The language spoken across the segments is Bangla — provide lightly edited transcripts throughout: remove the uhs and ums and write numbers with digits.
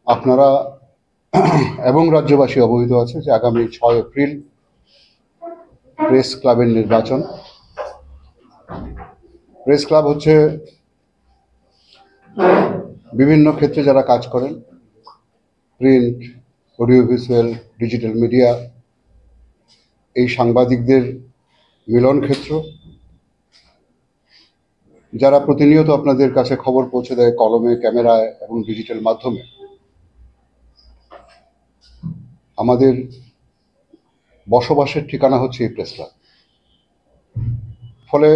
আপনারা এবং রাজ্যবাসী অবহিত আছে যে আগামী 6 এপ্রিল প্রেস ক্লাবের নির্বাচন। প্রেস ক্লাব হচ্ছে বিভিন্ন ক্ষেত্রে যারা কাজ করেন, print, audio visual, digital media, এই সাংবাদিকদের মিলন ক্ষেত্র, যারা প্রতিনিয়ত আপনাদের কাছে খবর পৌঁছে দেয় কলমে, ক্যামেরায় এবং ডিজিটাল মাধ্যমে। আমাদের বসবাসের ঠিকানা হচ্ছে এই প্রেস ক্লাব। ফলে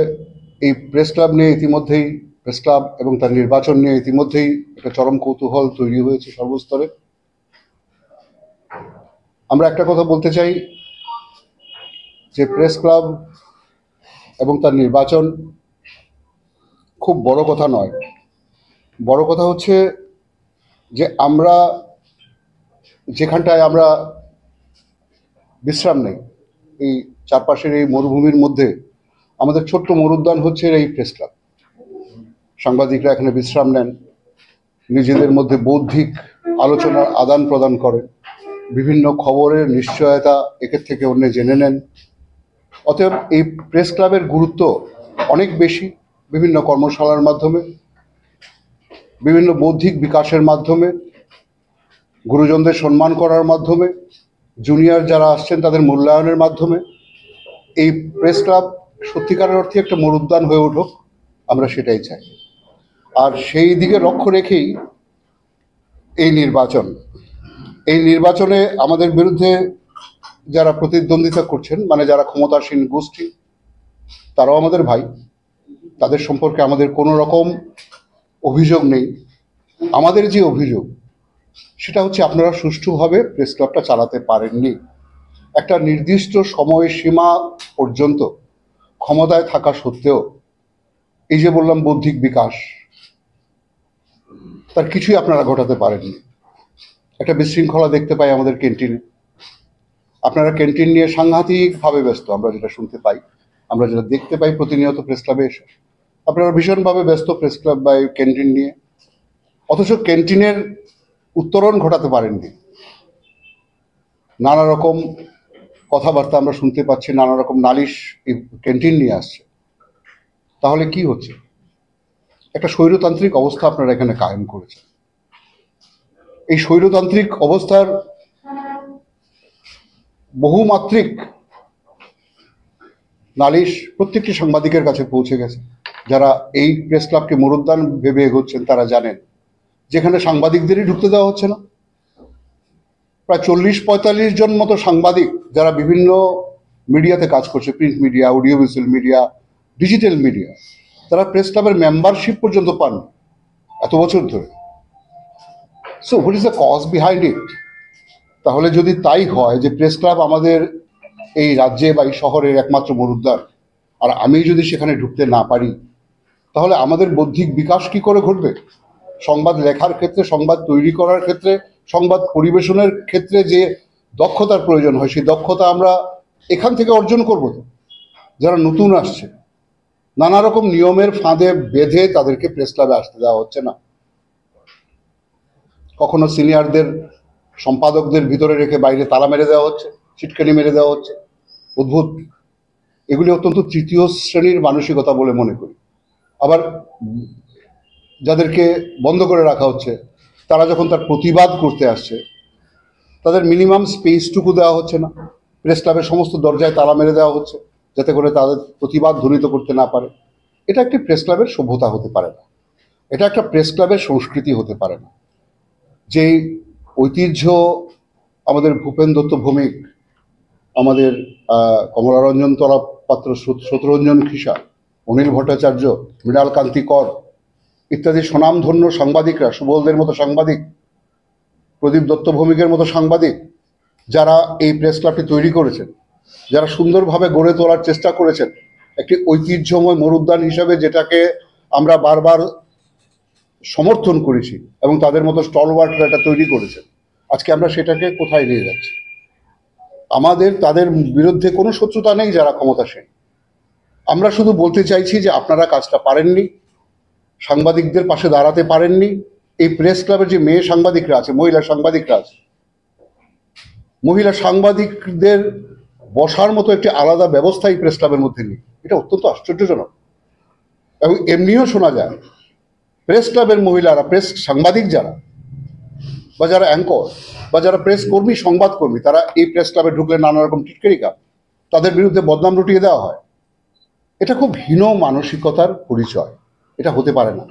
এই প্রেস ক্লাব নিয়ে ইতিমধ্যেই, প্রেস ক্লাব এবং তার নির্বাচন নিয়ে ইতিমধ্যেই একটা চরম কৌতূহল তৈরি হয়েছে সর্বস্তরে। আমরা একটা কথা বলতে চাই যে প্রেস ক্লাব এবং তার নির্বাচন খুব বড় কথা নয়। বড় কথা হচ্ছে যে আমরা যেখানটায় আমরা বিশ্রাম নেই, এই চারপাশের এই মরুভূমির মধ্যে আমাদের ছোট্ট মরুদ্যান হচ্ছে এই প্রেস ক্লাব। সাংবাদিকরা এখানে বিশ্রাম নেন, নিজেদের মধ্যে বৌদ্ধিক আলোচনার আদান প্রদান করেন, বিভিন্ন খবরের নিশ্চয়তা একের থেকে অন্য জেনে নেন। অতএব এই প্রেস ক্লাবের গুরুত্ব অনেক বেশি। বিভিন্ন কর্মশালার মাধ্যমে, বিভিন্ন বৌদ্ধিক বিকাশের মাধ্যমে, গুরুজনদের সম্মান করার মাধ্যমে, জুনিয়র যারা আসছেন তাদের মূল্যায়নের মাধ্যমে এই প্রেস ক্লাব সত্যিকারের অর্থে একটা মরুদ্যান হয়ে উঠুক, আমরা সেটাই চাই। আর সেই দিকে লক্ষ্য রেখেই এই নির্বাচন। এই নির্বাচনে আমাদের বিরুদ্ধে যারা প্রতিদ্বন্দ্বিতা করছেন, মানে যারা ক্ষমতাসীন গোষ্ঠী, তারাও আমাদের ভাই। তাদের সম্পর্কে আমাদের কোনো রকম অভিযোগ নেই। আমাদের যে অভিযোগ সেটা হচ্ছে আপনারা সুষ্ঠুভাবে প্রেস ক্লাবটা চালাতে পারেননি। একটা নির্দিষ্ট সময়সীমা পর্যন্ত ক্ষমতায় থাকা সত্ত্বেও এই যে বললাম বৌদ্ধিক বিকাশ, তার কিছুই আপনারা ঘটাতে পারেননি। একটা বিশৃঙ্খলা দেখতে পাই আমাদের ক্যান্টিনে। আপনারা ক্যান্টিন নিয়ে সাংঘাতিকভাবে ব্যস্ত, আমরা যেটা শুনতে পাই, আমরা যেটা দেখতে পাই প্রতিনিয়ত প্রেস ক্লাবে এসে। আপনারা ভীষণভাবে ব্যস্ত প্রেস ক্লাব বা ক্যান্টিন নিয়ে, অথচ ক্যান্টিনের উত্তরণ ঘটাতে পারেননি। নানা রকম কথাবার্তা আমরা শুনতে পাচ্ছি, নানা রকম নালিশ এই ক্যান্টিন নিয়ে আসছে। তাহলে কি হচ্ছে? একটা স্বৈরতান্ত্রিক অবস্থা আপনারা এখানে কায়েম করেছেন। এই স্বৈরতান্ত্রিক অবস্থার বহুমাত্রিক নালিশ প্রত্যেকটি সাংবাদিকের কাছে পৌঁছে গেছে। যারা এই প্রেস ক্লাবকে মরুদ্যান ভেবে এগোচ্ছেন তারা জানেন যেখানে সাংবাদিকদেরই ঢুকতে দেওয়া হচ্ছে না। প্রায় 40-45 জন মতো সাংবাদিক যারা বিভিন্ন মিডিয়াতে কাজ করছে, print media, audio visual media, digital media, তারা প্রেস ক্লাবের মেম্বারশিপ পর্যন্ত পান এত বছর ধরে। So what is the cause behind it? তাহলে যদি তাই হয় যে প্রেস ক্লাব আমাদের এই রাজ্যে বা এই শহরের একমাত্র মরুদ্যান, আর আমি যদি সেখানে ঢুকতে না পারি, তাহলে আমাদের বৌদ্ধিক বিকাশ কি করে ঘটবে? সংবাদ লেখার ক্ষেত্রে, সংবাদ তৈরি করার ক্ষেত্রে, সংবাদ পরিবেশনের ক্ষেত্রে যে দক্ষতার প্রয়োজন হয়, সেই দক্ষতা আমরা এখান থেকে অর্জন করব। তো যারা নতুন আসছে, নানা রকম নিয়মের ফাঁদে বেঁধে তাদেরকে প্রেস ক্লাবে আসতে দেওয়া হচ্ছে না। কখনো সিনিয়রদের, সম্পাদকদের ভিতরে রেখে বাইরে তালা মেরে দেওয়া হচ্ছে, ছিটকানি মেরে দেওয়া হচ্ছে। অদ্ভুত। এগুলি অত্যন্ত তৃতীয় শ্রেণীর মানসিকতা বলে মনে করি। আবার যাদেরকে বন্ধ করে রাখা হচ্ছে, তারা যখন তার প্রতিবাদ করতে আসছে, তাদের মিনিমাম স্পেসটুকু দেওয়া হচ্ছে না। প্রেস ক্লাবের সমস্ত দরজায় তালা মেরে দেওয়া হচ্ছে যাতে করে তাদের প্রতিবাদ ধ্বনিত করতে না পারে। এটা একটি প্রেস ক্লাবের সভ্যতা হতে পারে না। এটা একটা প্রেস ক্লাবের সংস্কৃতি হতে পারে না। যেই ঐতিহ্য আমাদের ভূপেন দত্ত ভৌমিক, আমাদের কমলারঞ্জন তলাপাত্র, শত্রুরঞ্জন খিসা, অনিল ভট্টাচার্য, মৃণাল কান্তি কর ইত্যাদি স্বনামধন্য সাংবাদিকরা, সুবলদের মতো সাংবাদিক, প্রদীপ দত্ত ভৌমিকের মতো সাংবাদিক, যারা এই প্রেস ক্লাবটি তৈরি করেছেন, যারা সুন্দরভাবে গড়ে তোলার চেষ্টা করেছেন একটি ঐতিহ্যময় মরুদ্যান হিসাবে, যেটাকে আমরা বারবার সমর্থন করেছি এবং তাদের মতো স্টলওয়ার্টরা এটা তৈরি করেছেন। আজকে আমরা সেটাকে কোথায় নিয়ে যাচ্ছি? আমাদের তাদের বিরুদ্ধে কোনো শত্রুতা নেই যারা ক্ষমতাসীন, আমরা শুধু বলতে চাইছি যে আপনারা কাজটা পারেননি, সাংবাদিকদের পাশে দাঁড়াতে পারেননি। এই প্রেস ক্লাবের যে মেয়ে সাংবাদিকরা আছে, মহিলা সাংবাদিকরা আছে, মহিলা সাংবাদিকদের বসার মতো একটি আলাদা ব্যবস্থা এই প্রেস ক্লাবের মধ্যে নেই। এটা অত্যন্ত আশ্চর্যজনক। এবং এমনিও শোনা যায় প্রেস ক্লাবের মহিলারা, প্রেস সাংবাদিক যারা বা যারা অ্যাঙ্কর বা যারা প্রেস কর্মী, সংবাদকর্মী, তারা এই প্রেস ক্লাবে ঢুকলে নানা রকম টিটকারিকা, তাদের বিরুদ্ধে বদনাম রটিয়ে দেওয়া হয়। এটা খুব হীন মানসিকতার পরিচয়। এটা হতে পারে না।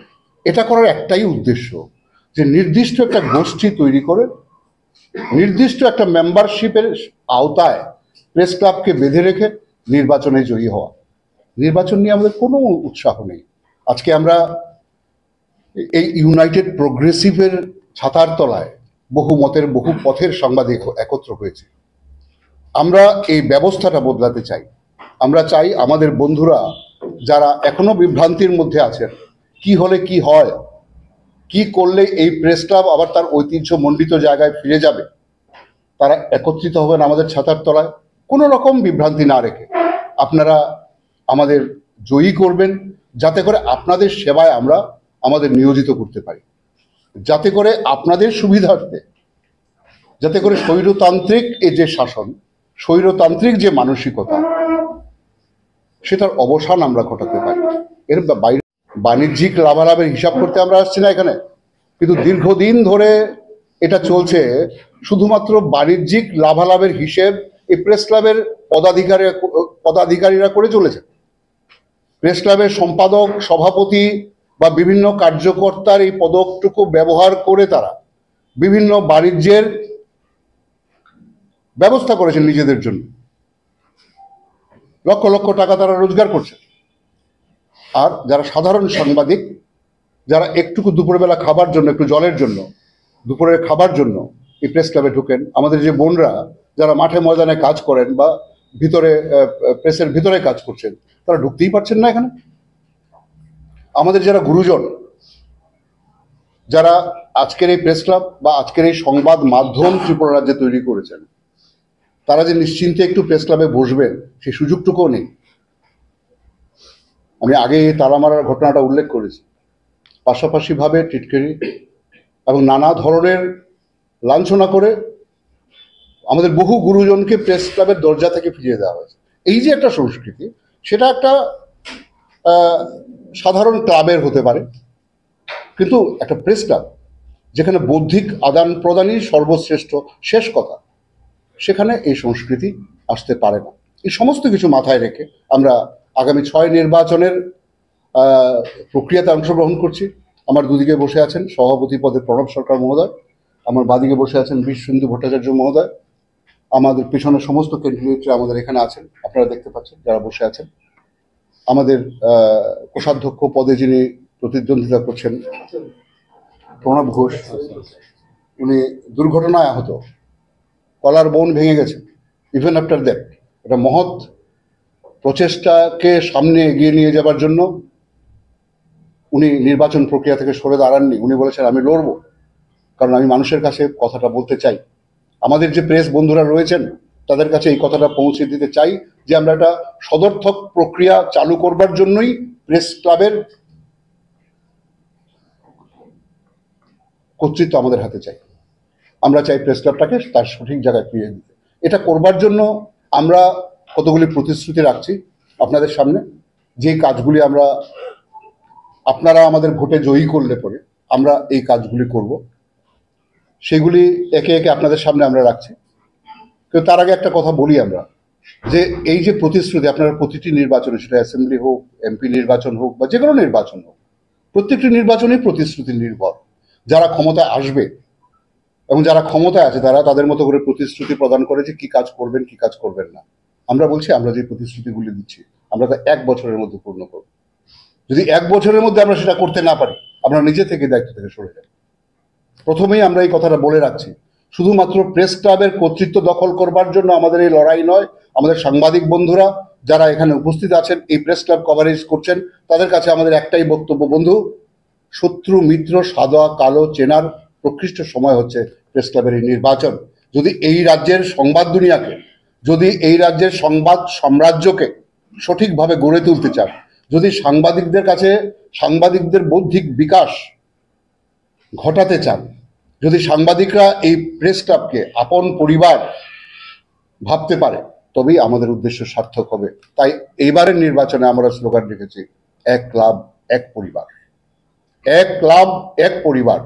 এটা করার একটাই উদ্দেশ্য, যে নির্দিষ্ট একটা গোষ্ঠী তৈরি করে নির্দিষ্ট একটা মেম্বারশিপের আওতায় প্রেস ক্লাবকে বেঁধে রেখে নির্বাচনে জয়ী হওয়া। নির্বাচন নিয়ে আমাদের কোনো উৎসাহ নেই। আজকে আমরা এই ইউনাইটেড প্রোগ্রেসিভের ছাতার তলায় বহু মতের, বহু পথের সাংবাদিক একত্র হয়েছে। আমরা এই ব্যবস্থাটা বদলাতে চাই। আমরা চাই আমাদের বন্ধুরা যারা এখনো বিভ্রান্তির মধ্যে আছেন, কি হলে কি হয়, কি করলে এই প্রেস ক্লাব আবার তার ঐতিহ্যমণ্ডিত জায়গায় ফিরে যাবে, তারা একত্রিত হবেন আমাদের ছাতার তলায়। কোনো রকম বিভ্রান্তি না রেখে আপনারা আমাদের জয়ী করবেন, যাতে করে আপনাদের সেবায় আমরা আমাদের নিয়োজিত করতে পারি, যাতে করে আপনাদের সুবিধার্থে, যাতে করে স্বৈরতান্ত্রিক এই যে শাসন, স্বৈরতান্ত্রিক যে মানসিকতা, সেটার অবসান আমরা ঘটাতে পারি। এর বাইরে বাণিজ্যিক লাভালাভের হিসাব করতে আমরা আসছি না এখানে, কিন্তু দীর্ঘদিন ধরে এটা চলছে। শুধুমাত্র বাণিজ্যিক লাভালাভের হিসেব এই প্রেস ক্লাবের পদাধিকারীরা করে চলেছে। প্রেস ক্লাবের সম্পাদক, সভাপতি বা বিভিন্ন কার্যকর্তার এই পদকটুকু ব্যবহার করে তারা বিভিন্ন বাণিজ্যের ব্যবস্থা করেছেন নিজেদের জন্য। লক্ষ লক্ষ টাকা তারা রোজগার করছে। আর যারা সাধারণ সাংবাদিক, যারা একটুকু দুপুরবেলা খাবার জন্য, একটু জলের জন্য, দুপুরের খাবার জন্য এই প্রেস ক্লাবে ঢুকেন, আমাদের যে বোনরা যারা মাঠে ময়দানে কাজ করেন বা ভিতরে প্রেসের ভিতরে কাজ করছেন, তারা ঢুকতেই পারছেন না এখানে। আমাদের যারা গুরুজন, যারা আজকের এই প্রেস ক্লাব বা আজকের এই সংবাদ মাধ্যম ত্রিপুরা রাজ্যে তৈরি করেছেন, তারা যে নিশ্চিন্তে একটু প্রেস ক্লাবে বসবেন, সেই সুযোগটুকুও নেই। আমি আগে তালা মারার ঘটনাটা উল্লেখ করেছি। পাশাপাশিভাবে টিটকারি এবং নানা ধরনের লাঞ্ছনা করে আমাদের বহু গুরুজনকে প্রেস ক্লাবের দরজা থেকে ফিরিয়ে দেওয়া হয়েছে। এই যে একটা সংস্কৃতি, সেটা একটা সাধারণ ক্লাবের হতে পারে, কিন্তু একটা প্রেস ক্লাব যেখানে বৌদ্ধিক আদান প্রদানই সর্বশ্রেষ্ঠ শেষ কথা, সেখানে এই সংস্কৃতি আসতে পারে না। এই সমস্ত কিছু মাথায় রেখে আমরা আগামী 6 নির্বাচনের প্রক্রিয়াতে অংশগ্রহণ করছি। আমার দুদিকে বসে আছেন সভাপতি পদে প্রণব সরকার মহোদয়, আমার বাদিকে বসে আছেন বিশ্বন্দু ভট্টাচার্য মহোদয়, আমাদের পেছনে সমস্ত ক্যান্ডিডেটরা আমাদের এখানে আছেন, আপনারা দেখতে পাচ্ছেন যারা বসে আছেন। আমাদের কোষাধ্যক্ষ পদে যিনি প্রতিদ্বন্দ্বিতা করছেন প্রণব ঘোষ, উনি দুর্ঘটনায় আহত, কলার বোন ভেঙে গেছে। ইভেন আফটার দ্যাট একটা মহৎ প্রচেষ্টাকে সামনে এগিয়ে নিয়ে যাবার জন্য উনি নির্বাচন প্রক্রিয়া থেকে সরে দাঁড়াননি। উনি বলেছেন আমি লড়ব, কারণ আমি মানুষের কাছে কথাটা বলতে চাই। আমাদের যে প্রেস বন্ধুরা রয়েছেন তাদের কাছে এই কথাটা পৌঁছে দিতে চাই যে আমরা একটা সদর্থক প্রক্রিয়া চালু করবার জন্যই প্রেস ক্লাবের কর্তৃত্ব আমাদের হাতে চাই। আমরা চাই প্রেস ক্লাবটাকে তার সঠিক জায়গায় ফিরিয়ে দিতে। এটা করবার জন্য আমরা কতগুলি প্রতিশ্রুতি রাখছি আপনাদের সামনে। যে কাজগুলি আপনারা আমাদের ভোটে জয়ী করলে পরে আমরা এই কাজগুলি করব, সেগুলি একে একে আপনাদের সামনে আমরা রাখছি। কিন্তু তার আগে একটা কথা বলি আমরা, যে এই যে প্রতিশ্রুতি আপনারা প্রতিটি নির্বাচনে, সেটা অ্যাসেম্বলি হোক, এমপি নির্বাচন হোক বা যে কোনো নির্বাচন হোক, প্রত্যেকটি নির্বাচনই প্রতিশ্রুতি নির্ভর। যারা ক্ষমতায় আসবে এবং যারা ক্ষমতায় আছে তারা তাদের মতো করে প্রতিশ্রুতি প্রদান করে যে কি কাজ করবেন কি কাজ করবেন না। আমরা বলছি আমরা যে প্রতিশ্রুতিগুলি দিচ্ছি আমরা তা 1 বছরের মধ্যে পূর্ণ করব। যদি 1 বছরের মধ্যে আমরা সেটা করতে না পারি, আমরা নিজে থেকে দায়িত্ব থেকে সরে যাই। প্রথমেই আমরা এই কথাটা বলে রাখছি, শুধুমাত্র প্রেস ক্লাবের কর্তৃত্ব দখল করবার জন্য আমাদের এই লড়াই নয়। আমাদের সাংবাদিক বন্ধুরা যারা এখানে উপস্থিত আছেন, এই প্রেস ক্লাব কভারেজ করছেন, তাদের কাছে আমাদের একটাই বক্তব্য, বন্ধু, শত্রু মিত্র সাদা কালো চেনার প্রকৃষ্ট সময় হচ্ছে প্রেস ক্লাবের এই নির্বাচন। যদি এই রাজ্যের সংবাদ দুনিয়াকে, যদি এই রাজ্যের সংবাদ সাম্রাজ্যকে সঠিকভাবে গড়ে তুলতে চান, যদি সাংবাদিকদের কাছে সাংবাদিকদের বৌদ্ধিক বিকাশ ঘটাতে চান, যদি সাংবাদিকরা এই প্রেস ক্লাবকে আপন পরিবার ভাবতে পারে, তবেই আমাদের উদ্দেশ্য সার্থক হবে। তাই এইবারের নির্বাচনে আমরা স্লোগান রেখেছি, এক ক্লাব এক পরিবার। এক ক্লাব এক পরিবার।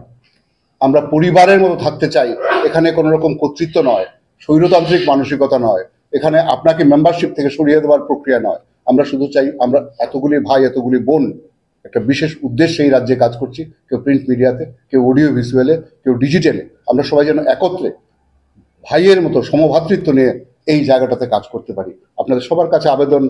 আমরা পরিবারের মতো থাকতে চাই। এখানে কোনো রকম কর্তৃত্ব নয়, স্বৈরতান্ত্রিক মানসিকতা নয়, এখানে আপনাকে মেম্বারশিপ থেকে সরিয়ে দেওয়ার প্রক্রিয়া নয়। আমরা শুধু চাই আমরা এতগুলি ভাই এতগুলি বোন একটা বিশেষ উদ্দেশ্যে এই রাজ্যে কাজ করছি, কেউ প্রিন্ট মিডিয়াতে, কেউ অডিও ভিজুয়ালে, কেউ ডিজিটালে। আমরা সবাই যেন একত্রে ভাইয়ের মতো সমভাতৃত্ব নিয়ে এই জায়গাটাতে কাজ করতে পারি। আপনাদের সবার কাছে আবেদন,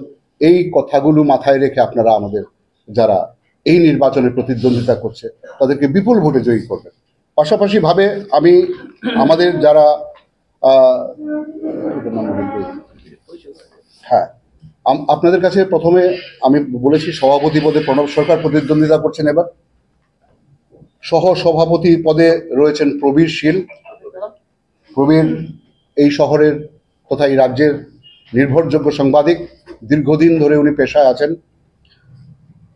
এই কথাগুলো মাথায় রেখে আপনারা আমাদের যারা এই নির্বাচনে প্রতিদ্বন্দ্বিতা করছে তাদেরকে বিপুল ভোটে জয়ী করবেন। পাশাপাশি ভাবে আমি আমাদের যারা হ্যাঁ, আপনাদের কাছে প্রথমে আমি বলেছি সভাপতি পদে প্রণব সরকার প্রতিদ্বন্দ্বিতা করছেন। এবার সহ সভাপতি পদে রয়েছেন প্রবীর শীল। প্রবীর এই শহরের তথা এই রাজ্যের নির্ভরযোগ্য সাংবাদিক, দীর্ঘদিন ধরে উনি পেশায় আছেন।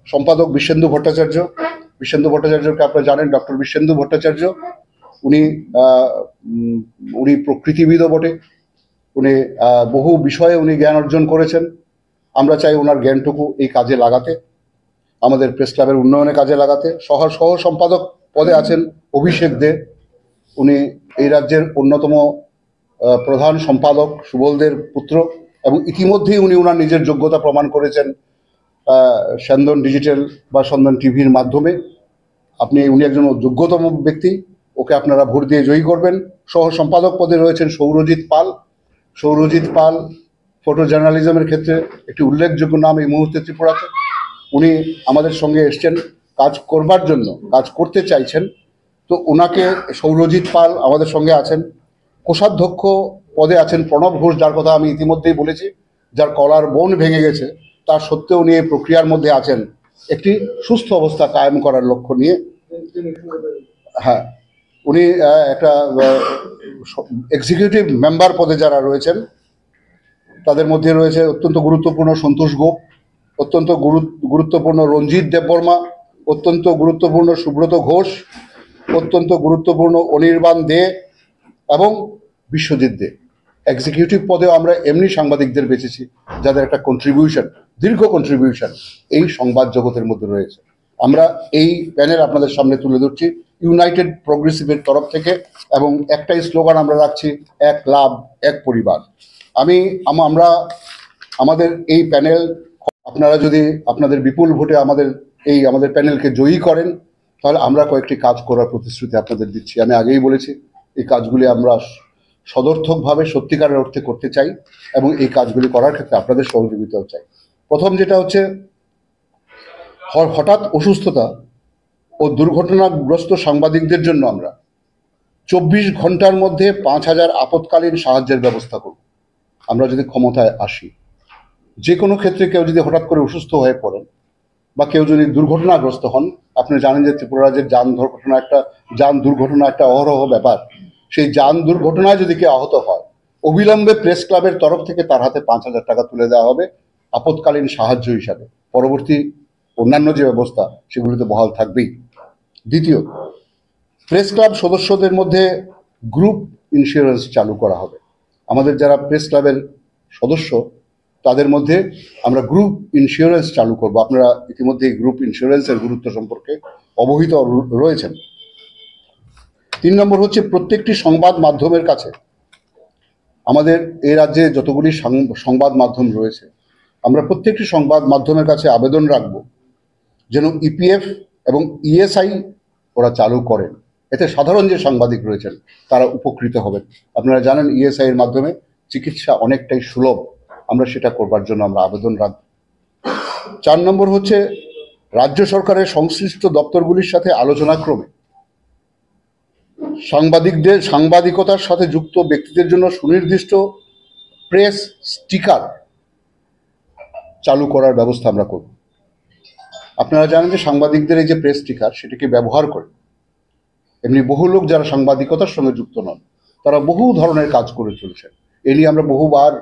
সম্পাদক বিশেন্দু ভট্টাচার্য। বিশেন্দু ভট্টাচার্যকে আপনারা জানেন, ডক্টর বিশেন্দু ভট্টাচার্য। উনি প্রকৃতিবিদও বটে। উনি বহু বিষয়ে উনি জ্ঞান অর্জন করেছেন। আমরা চাই ওনার জ্ঞানটুকু এই কাজে লাগাতে, আমাদের প্রেস ক্লাবের উন্নয়নে কাজে লাগাতে। সহ সম্পাদক পদে আছেন অভিষেক দে। উনি এই রাজ্যের অন্যতম প্রধান সম্পাদক সুবলদের পুত্র, এবং ইতিমধ্যেই উনি ওনার নিজের যোগ্যতা প্রমাণ করেছেন স্যন্দন ডিজিটাল বা স্যন্দন টিভির মাধ্যমে। উনি একজন যোগ্যতম ব্যক্তি, ওকে আপনারা ভোট দিয়ে জয়ী করবেন। সহ সম্পাদক পদে রয়েছেন সৌরজিৎ পাল। সৌরজিৎ পাল ফটো জার্নালিজমের ক্ষেত্রে একটি উল্লেখযোগ্য নাম এই মুহূর্তে ত্রিপুরাতে। উনি আমাদের সঙ্গে এসছেন কাজ করবার জন্য, কাজ করতে চাইছেন। তো ওনাকে, সৌরজিৎ পাল আমাদের সঙ্গে আছেন। কোষাধ্যক্ষ পদে আছেন প্রণব ঘোষ, যার কথা আমি ইতিমধ্যেই বলেছি, যার কলার বোন ভেঙে গেছে, তার সত্ত্বেও উনি এই প্রক্রিয়ার মধ্যে আছেন একটি সুস্থ অবস্থা কায়েম করার লক্ষ্য নিয়ে। হ্যাঁ, উনি একটা এক্সিকিউটিভ মেম্বার পদে যারা রয়েছেন তাদের মধ্যে রয়েছে অত্যন্ত গুরুত্বপূর্ণ সন্তোষ গোপ, অত্যন্ত গুরুত্বপূর্ণ রঞ্জিত দেববর্মা, অত্যন্ত গুরুত্বপূর্ণ সুব্রত ঘোষ, অত্যন্ত গুরুত্বপূর্ণ অনির্বাণ দে এবং বিশ্বজিৎ দে। এক্সিকিউটিভ পদেও আমরা এমনি সাংবাদিকদের বেছেছি যাদের একটা কন্ট্রিবিউশন, দীর্ঘ কন্ট্রিবিউশন এই সংবাদ জগতের মধ্যে রয়েছে। আমরা এই প্যানেল আপনাদের সামনে তুলে ধরছি ইউনাইটেড প্রোগ্রেসিভের তরফ থেকে, এবং একটাই স্লোগান আমরা রাখছি, এক ক্লাব এক পরিবার। আমরা আমাদের এই প্যানেল, আপনারা যদি আপনাদের বিপুল ভোটে আমাদের প্যানেলকে জয়ী করেন, তাহলে আমরা কয়েকটি কাজ করার প্রতিশ্রুতি আপনাদের দিচ্ছি। আমি আগেই বলেছি, এই কাজগুলি আমরা সদর্থকভাবে সত্যিকারের অর্থে করতে চাই, এবং এই কাজগুলি করার ক্ষেত্রে আপনাদের সহযোগিতাও চাই। প্রথম যেটা হচ্ছে, হঠাৎ অসুস্থতা ও দুর্ঘটনাগ্রস্ত সাংবাদিকদের জন্য আমরা 24 ঘন্টার মধ্যে 5,000 আপৎকালীন সাহায্যের ব্যবস্থা করব। আমরা যদি ক্ষমতায় আসি, যে কোনো ক্ষেত্রে কেউ যদি হঠাৎ করে অসুস্থ হয়ে পড়েন বা কেউ যদি দুর্ঘটনাগ্রস্ত হন, আপনি জানেন যে ত্রিপুরা রাজ্যের যান দুর্ঘটনা একটা অহরহ ব্যাপার। সেই যান দুর্ঘটনায় যদি কেউ আহত হয়, অবিলম্বে প্রেস ক্লাবের তরফ থেকে তার হাতে 5,000 টাকা তুলে দেওয়া হবে আপৎকালীন সাহায্য হিসাবে। পরবর্তী অন্যান্য যে ব্যবস্থা সেগুলিতে বহাল থাকবেই। দ্বিতীয়, প্রেস ক্লাব সদস্যদের মধ্যে গ্রুপ ইন্স্যুরেন্স চালু করা হবে। আমাদের যারা প্রেস ক্লাবের সদস্য তাদের মধ্যে আমরা গ্রুপ ইন্স্যুরেন্স চালু করব। আপনারা ইতিমধ্যে এই গ্রুপ ইন্স্যুরেন্সের গুরুত্ব সম্পর্কে অবহিত রয়েছেন। 3 নম্বর হচ্ছে, প্রত্যেকটি সংবাদ মাধ্যমের কাছে, আমাদের এই রাজ্যে যতগুলি সংবাদ মাধ্যম রয়েছে, আমরা প্রত্যেকটি সংবাদ মাধ্যমের কাছে আবেদন রাখব যেন ইপিএফ এবং ইএসআই ওরা চালু করেন। এতে সাধারণ যে সাংবাদিক রয়েছেন তারা উপকৃত হবেন। আপনারা জানেন ইএসআই এর মাধ্যমে চিকিৎসা অনেকটাই সুলভ। আমরা সেটা করবার জন্য আমরা আবেদন রাখব। 4 নম্বর হচ্ছে, রাজ্য সরকারের সংশ্লিষ্ট দপ্তরগুলির সাথে আলোচনাক্রমে সাংবাদিকতার সাথে যুক্ত ব্যক্তিদের জন্য সুনির্দিষ্ট প্রেস স্টিকার চালু করার ব্যবস্থা আমরা করব। আপনারা জানেন যে সাংবাদিকদের এই যে প্রেস স্টিকার, সেটিকে ব্যবহার করে এমনি বহু লোক যারা সাংবাদিকতার সঙ্গে যুক্ত নন, তারা বহু ধরনের কাজ করে চলেছেন। এ নিয়ে আমরা বহুবার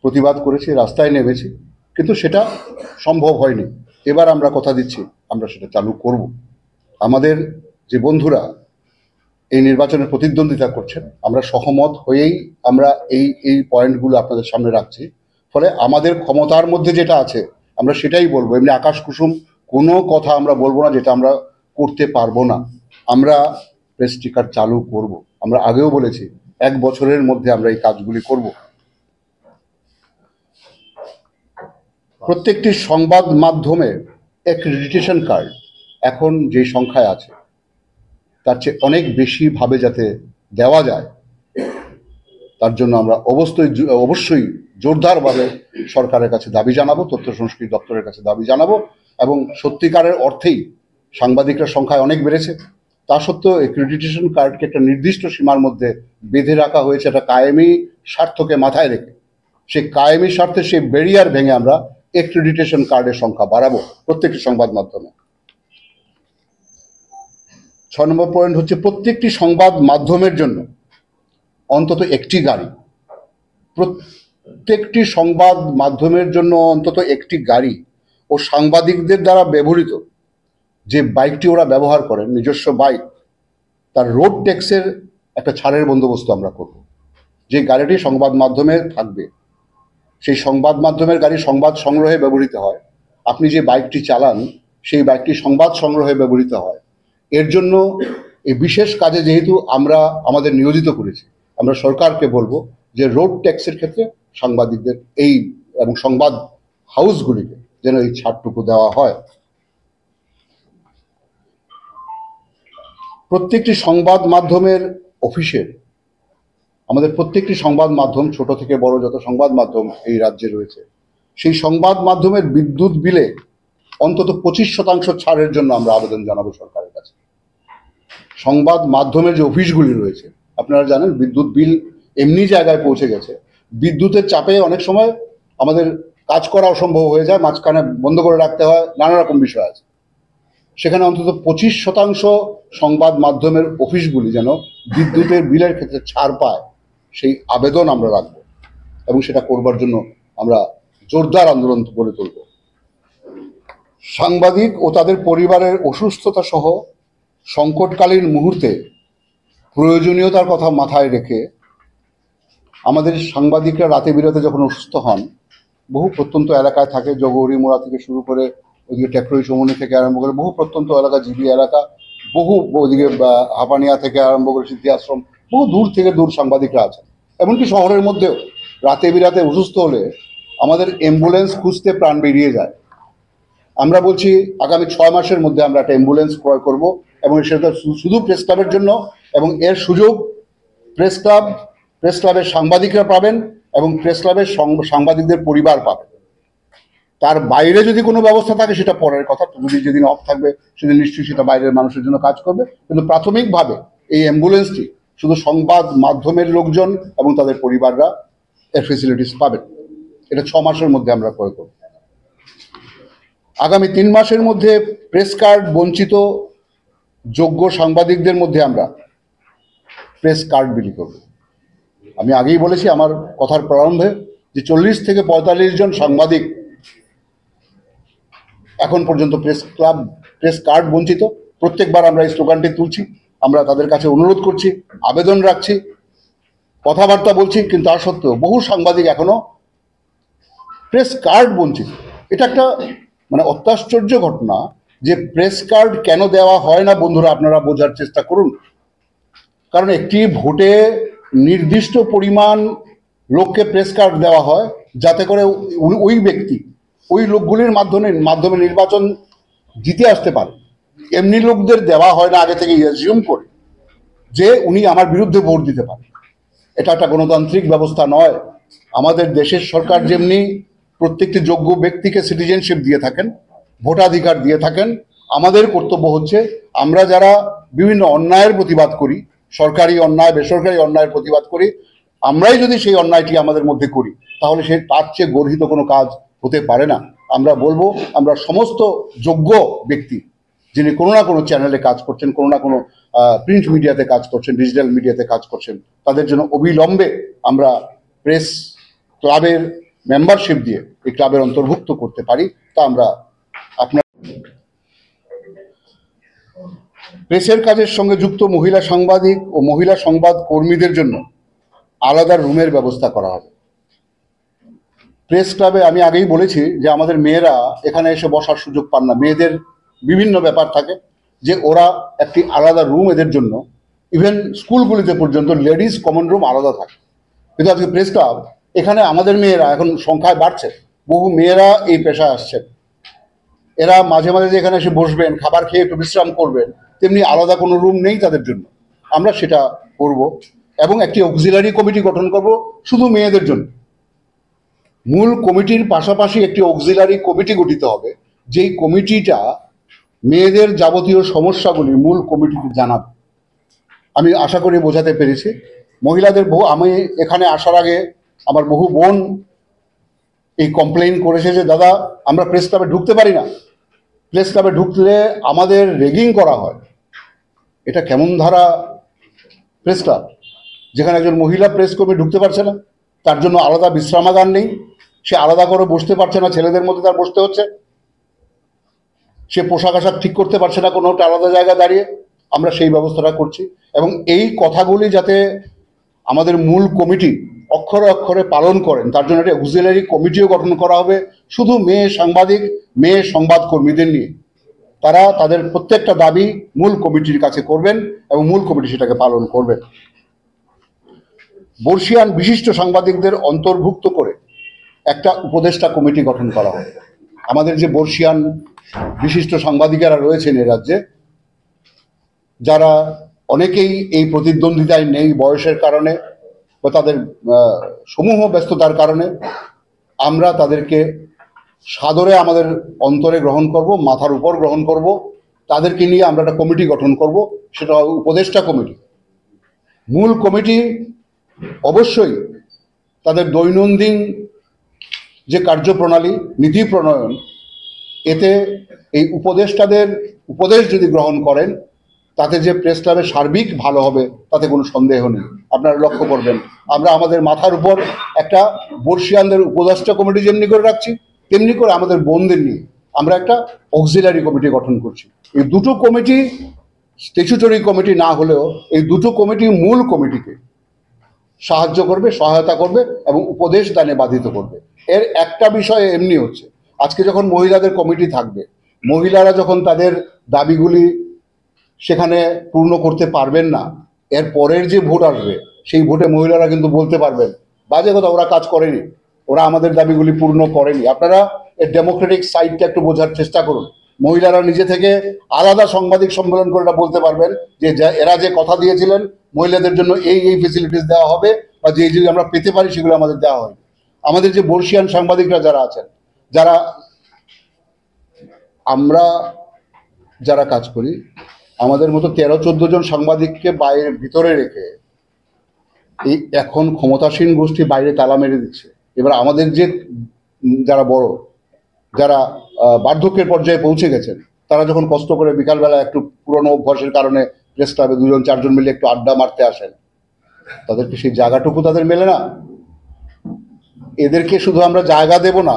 প্রতিবাদ করেছি, রাস্তায় নেমেছি। কিন্তু সেটা সম্ভব হয়নি। এবার আমরা কথা দিচ্ছি আমরা সেটা চালু করব। আমাদের যে বন্ধুরা এই নির্বাচনে প্রতিদ্বন্দ্বিতা করছেন, আমরা সহমত হয়েই আমরা এই পয়েন্টগুলো আপনাদের সামনে রাখছি। ফলে আমাদের ক্ষমতার মধ্যে যেটা আছে আমরা সেটাই বলবো। এমনি আকাশ কুসুম কোনো কথা আমরা বলবো না যেটা আমরা করতে পারবো না। আমরা প্রেস স্টিকার চালু করব। আমরা আগেও বলেছি 1 বছরের মধ্যে আমরা এই কাজগুলি করব। প্রত্যেকটি সংবাদ মাধ্যমের অ্যাক্রেডিটেশন কার্ড এখন যে সংখ্যায় আছে তার চেয়ে অনেক বেশি ভাবে যাতে দেওয়া যায়, তার জন্য আমরা অবশ্যই জোরদারভাবে সরকারের কাছে দাবি জানাবো, তথ্য সংস্কৃতি দপ্তরের কাছে দাবি জানাবো। এবং সত্যিকারের অর্থেই সাংবাদিকরা সংখ্যায় অনেক বেড়েছে, তা সত্ত্বেও অ্যাক্রেডিটেশন কার্ডকে একটা নির্দিষ্ট সীমার মধ্যে বেঁধে রাখা হয়েছে, একটা কায়েমি স্বার্থকে মাথায় রেখে। সেই কায়েমি স্বার্থে সেই ব্যারিয়ার ভেঙে আমরা অ্যাক্রেডিটেশন কার্ডের সংখ্যা বাড়াবো প্রত্যেকটি সংবাদ মাধ্যমে। 6 নম্বর পয়েন্ট হচ্ছে প্রত্যেকটি সংবাদ মাধ্যমের জন্য অন্তত একটি গাড়ি, প্রত্যেকটি সংবাদ মাধ্যমের জন্য অন্তত একটি গাড়ি ও সাংবাদিকদের দ্বারা ব্যবহৃত যে বাইকটি ওরা ব্যবহার করেন, নিজস্ব বাইক, তার রোড ট্যাক্সের একটা ছাড়ের বন্দোবস্ত আমরা করব। যে গাড়িটি সংবাদ মাধ্যমে থাকবে, সেই সংবাদ মাধ্যমের গাড়ি সংবাদ সংগ্রহে ব্যবহৃত হয়, আপনি যে বাইকটি চালান সেই বাইকটি সংবাদ সংগ্রহে ব্যবহৃত হয়। এর জন্য এই বিশেষ কাজে যেহেতু আমরা আমাদের নিয়োজিত করেছি, আমরা সরকারকে বলবো যে রোড ট্যাক্সের ক্ষেত্রে সাংবাদিকদের এবং সংবাদ হাউসগুলিকে যেন এই ছাড়টুকু দেওয়া হয়। প্রত্যেকটি সংবাদ মাধ্যমের অফিসের, আমাদের প্রত্যেকটি সংবাদ মাধ্যম ছোট থেকে বড় যত সংবাদ মাধ্যম এই রাজ্যে রয়েছে, সেই সংবাদ মাধ্যমের বিদ্যুৎ বিলে অন্তত 25% ছাড়ের জন্য আমরা আবেদন জানাবো সরকারের কাছে। সংবাদ মাধ্যমের যে অফিসগুলি রয়েছে, আপনারা জানেন বিদ্যুৎ বিল এমনি জায়গায় পৌঁছে গেছে, বিদ্যুতের চাপে অনেক সময় আমাদের কাজ করা অসম্ভব হয়ে যায়, মাঝখানে বন্ধ করে রাখতে হয়, নানা রকম বিষয় আছে। সেখানে অন্তত 25% সংবাদ মাধ্যমের অফিসগুলি যেন বিদ্যুতের বিলের ক্ষেত্রে ছাড় পায়, সেই আবেদন আমরা রাখবো এবং সেটা করবার জন্য আমরা জোরদার আন্দোলন গড়ে তুলব। সাংবাদিক ও তাদের পরিবারের অসুস্থতা সহ সংকটকালীন মুহূর্তে প্রয়োজনীয়তার কথা মাথায় রেখে আমাদের সাংবাদিকরা রাতে বিরাতে যখন অসুস্থ হন, বহু প্রত্যন্ত এলাকায় থাকে, জগহরি মোড়া থেকে শুরু করে ওইদিকে টেকরই চৌমনি থেকে আরম্ভ করে বহু প্রত্যন্ত এলাকা, জিবি এলাকা, বহু ওইদিকে হাপানিয়া থেকে আরম্ভ করে সিদ্ধি আশ্রম, বহু দূর থেকে দূর সাংবাদিকরা আছেন। এমনকি শহরের মধ্যেও রাতে বিরাতে অসুস্থ হলে আমাদের অ্যাম্বুলেন্স খুঁজতে প্রাণ বেরিয়ে যায়। আমরা বলছি আগামী 6 মাসের মধ্যে আমরা একটা অ্যাম্বুলেন্স ক্রয় করব এবং সেটা শুধু প্রেস ক্লাবের জন্য, এবং এর সুযোগ প্রেস ক্লাবের সাংবাদিকরা পাবেন এবং প্রেস ক্লাবের সাংবাদিকদের পরিবার পাবেন। তার বাইরে যদি কোনো ব্যবস্থা থাকে সেটা পরের কথা, যদি যেদিন অফ থাকবে সেদিন নিশ্চয়ই সেটা বাইরের মানুষের জন্য কাজ করবে, কিন্তু প্রাথমিকভাবে এই অ্যাম্বুলেন্সটি শুধু সংবাদ মাধ্যমের লোকজন এবং তাদের পরিবাররা এর ফেসিলিটিস পাবেন। এটা 6 মাসের মধ্যে আমরা ক্রয় করব। আগামী 3 মাসের মধ্যে প্রেস কার্ড বঞ্চিত যোগ্য সাংবাদিকদের মধ্যে আমরা প্রেস কার্ড বিলি করব। আমি আগেই বলেছি আমার কথার প্রারম্ভে যে 40 থেকে 45 জন সাংবাদিক এখন পর্যন্ত প্রেস কার্ড বঞ্চিত। প্রত্যেকবার আমরা এই স্লোগানটি তুলছি, আমরা তাদের কাছে অনুরোধ করছি, আবেদন রাখছি, কথাবার্তা বলছি, কিন্তু তা সত্ত্বেও বহু সাংবাদিক এখনো প্রেস কার্ড বঞ্চিত। এটা একটা অত্যাশ্চর্য ঘটনা যে প্রেস কার্ড কেন দেওয়া হয় না। বন্ধুরা, আপনারা বোঝার চেষ্টা করুন। কারণ একটি ভোটে নির্দিষ্ট পরিমাণ লোককে প্রেস কার্ড দেওয়া হয় যাতে করে ওই ব্যক্তি ওই লোকগুলির মাধ্যমে নির্বাচন জিতে আসতে পারে। এমনি লোকদের দেওয়া হয় না আগে থেকে অ্যাজিউম করে যে উনি আমার বিরুদ্ধে ভোট দিতে পারে। এটা একটা গণতান্ত্রিক ব্যবস্থা নয়। আমাদের দেশের সরকার যেমনি প্রত্যেকটি যোগ্য ব্যক্তিকে সিটিজেনশিপ দিয়ে থাকেন, ভোটাধিকার দিয়ে থাকেন, আমাদের কর্তব্য হচ্ছে আমরা যারা বিভিন্ন অন্যায়ের প্রতিবাদ করি, সরকারি অন্যায় বেসরকারি অন্যায়ের প্রতিবাদ করি, আমরাই যদি সেই অন্যায়টি আমাদের মধ্যে করি তাহলে সে তার চেয়ে গর্হিত কোনো কাজ হতে পারে না। আমরা বলবো আমরা সমস্ত যোগ্য ব্যক্তি যিনি কোনো না কোনো চ্যানেলে কাজ করছেন, কোনো না কোনো প্রিন্ট মিডিয়াতে কাজ করছেন, ডিজিটাল মিডিয়াতে কাজ করছেন, তাদের জন্য অবিলম্বে আমরা প্রেস ক্লাবের মেম্বারশিপ দিয়ে এই ক্লাবের অন্তর্ভুক্ত করতে পারি, তা আমরা আপনার প্রেসের কাজের সঙ্গে যুক্ত মহিলা সাংবাদিক ও মহিলা সংবাদ কর্মীদের জন্য আলাদা রুমের ব্যবস্থা করা হবে। প্রেস ক্লাবে আমি আগেই বলেছি যে আমাদের মেয়েরা এখানে এসে বসার সুযোগ পান না, মেয়েদের বিভিন্ন ব্যাপার থাকে, যে ওরা একটি আলাদা রুম এদের জন্য, ইভেন স্কুলগুলিতে পর্যন্ত লেডিস কমন রুম আলাদা থাকে। কিন্তু আজকে প্রেস ক্লাব, এখানে আমাদের মেয়েরা এখন সংখ্যায় বাড়ছে, বহু মেয়েরা এই পেশায় আসছেন, এরা মাঝে মাঝে যে এখানে এসে বসবেন, খাবার খেয়ে একটু বিশ্রাম করবেন, তেমনি আলাদা কোনো রুম নেই তাদের জন্য। আমরা সেটা করব এবং একটি অক্সিলারি কমিটি গঠন করব শুধু মেয়েদের জন্য। মূল কমিটির পাশাপাশি একটি অক্সিলারি কমিটি গঠিত হবে, যেই কমিটিটা মেয়েদের যাবতীয় সমস্যাগুলি মূল কমিটিকে জানাবে। আমি আশা করি বোঝাতে পেরেছি। মহিলাদের আমি এখানে আসার আগে আমার বহু বোন এই কমপ্লেইন করেছে যে দাদা আমরা প্রেস ক্লাবে ঢুকতে পারি না, প্রেস ক্লাবে ঢুকলে আমাদের রেগিং করা হয়। এটা কেমন ধারা প্রেস ক্লাব, যেখানে একজন মহিলা প্রেস কর্মী ঢুকতে পারছে না, তার জন্য আলাদা বিশ্রামাগার নেই, সে আলাদা করে বসতে পারছে না, ছেলেদের মধ্যে তার বসতে হচ্ছে, সে পোশাক আশাক ঠিক করতে পারছে না কোনো একটা আলাদা জায়গায় দাঁড়িয়ে। আমরা সেই ব্যবস্থাটা করছি এবং এই কথাগুলি যাতে আমাদের মূল কমিটি অক্ষরে অক্ষরে পালন করেন, তার জন্য একটা অক্সিলারি কমিটিও গঠন করা হবে শুধু মেয়ে সাংবাদিক, মেয়ে সংবাদ কর্মীদের নিয়ে। তারা তাদের প্রত্যেকটা দাবি মূল কমিটির কাছে করবেন এবং মূল কমিটি সেটাকে পালন করবেন। বর্ষিয়ান বিশিষ্ট সাংবাদিকদের অন্তর্ভুক্ত করে একটা উপদেষ্টা কমিটি গঠন করা হবে। আমাদের যে বর্ষিয়ান বিশিষ্ট সাংবাদিকেরা রয়েছেন এ রাজ্যে, যারা অনেকেই এই প্রতিদ্বন্দ্বিতায় নেই বয়সের কারণে বা তাদের সমূহ ব্যস্ততার কারণে, আমরা তাদেরকে সাদরে আমাদের অন্তরে গ্রহণ করব, মাথার উপর গ্রহণ করব। তাদেরকে নিয়ে আমরা একটা কমিটি গঠন করব, সেটা উপদেষ্টা কমিটি। মূল কমিটি অবশ্যই তাদের দৈনন্দিন যে কার্যপ্রণালী, নীতি প্রণয়ন, এতে এই উপদেষ্টাদের উপদেশ যদি গ্রহণ করেন, তাতে যে প্রেস ক্লাবের সার্বিক ভালো হবে তাতে কোনো সন্দেহ নেই। আপনারা লক্ষ্য করবেন আমরা আমাদের মাথার উপর একটা বর্ষিয়ানদের উপদেষ্টা কমিটি যেমনি করে রাখছি, তেমনি করে আমাদের বোনদের নিয়ে আমরা একটা অক্সিলারি কমিটি গঠন করছি। এই দুটো কমিটি স্ট্যাচুটরি কমিটি না হলেও এই দুটো কমিটি মূল কমিটিকে সাহায্য করবে, সহায়তা করবে এবং উপদেশ দানে বাধিত করবে। এর একটা বিষয় এমনি হচ্ছে, আজকে যখন মহিলাদের কমিটি থাকবে, মহিলারা যখন তাদের দাবিগুলি সেখানে পূর্ণ করতে পারবেন না, এর পরের যে ভোট আসবে সেই ভোটে মহিলারা কিন্তু বলতে পারবেন বাজে কথা, ওরা কাজ করেনি, ওরা আমাদের দাবিগুলি পূর্ণ করেনি। আপনারা এর ডেমোক্রেটিক সাইডটা একটু বোঝার চেষ্টা করুন। মহিলারা নিজে থেকে আলাদা সাংবাদিক সম্মেলন করে এটা বলতে পারবেন যে এরা যে কথা দিয়েছিলেন মহিলাদের জন্য এই এই ফেসিলিটিস দেওয়া হবে বা যে যেগুলো আমরা পেতে পারি সেগুলো আমাদের দেওয়া হয়। আমাদের যে বর্ষিয়ান সাংবাদিকরা যারা আছেন, যারা আমরা যারা কাজ করি, আমাদের মতো 13-14 জন সাংবাদিককে বাইরে ভিতরে রেখে এই এখন ক্ষমতাসীন গোষ্ঠী বাইরে তালা মেরে দিচ্ছে। এবার আমাদের যে যারা বড়, যারা বার্ধক্যের পর্যায়ে পৌঁছে গেছেন, তারা যখন কষ্ট করে বিকালবেলা একটু পুরনো অভ্যাসের কারণে প্রেস ক্লাবে 2-4 জন মিলে একটু আড্ডা মারতে আসেন, তাদেরকে সেই জায়গাটুকু তাদের মেলে না। এদেরকে শুধু আমরা জায়গা দেব না,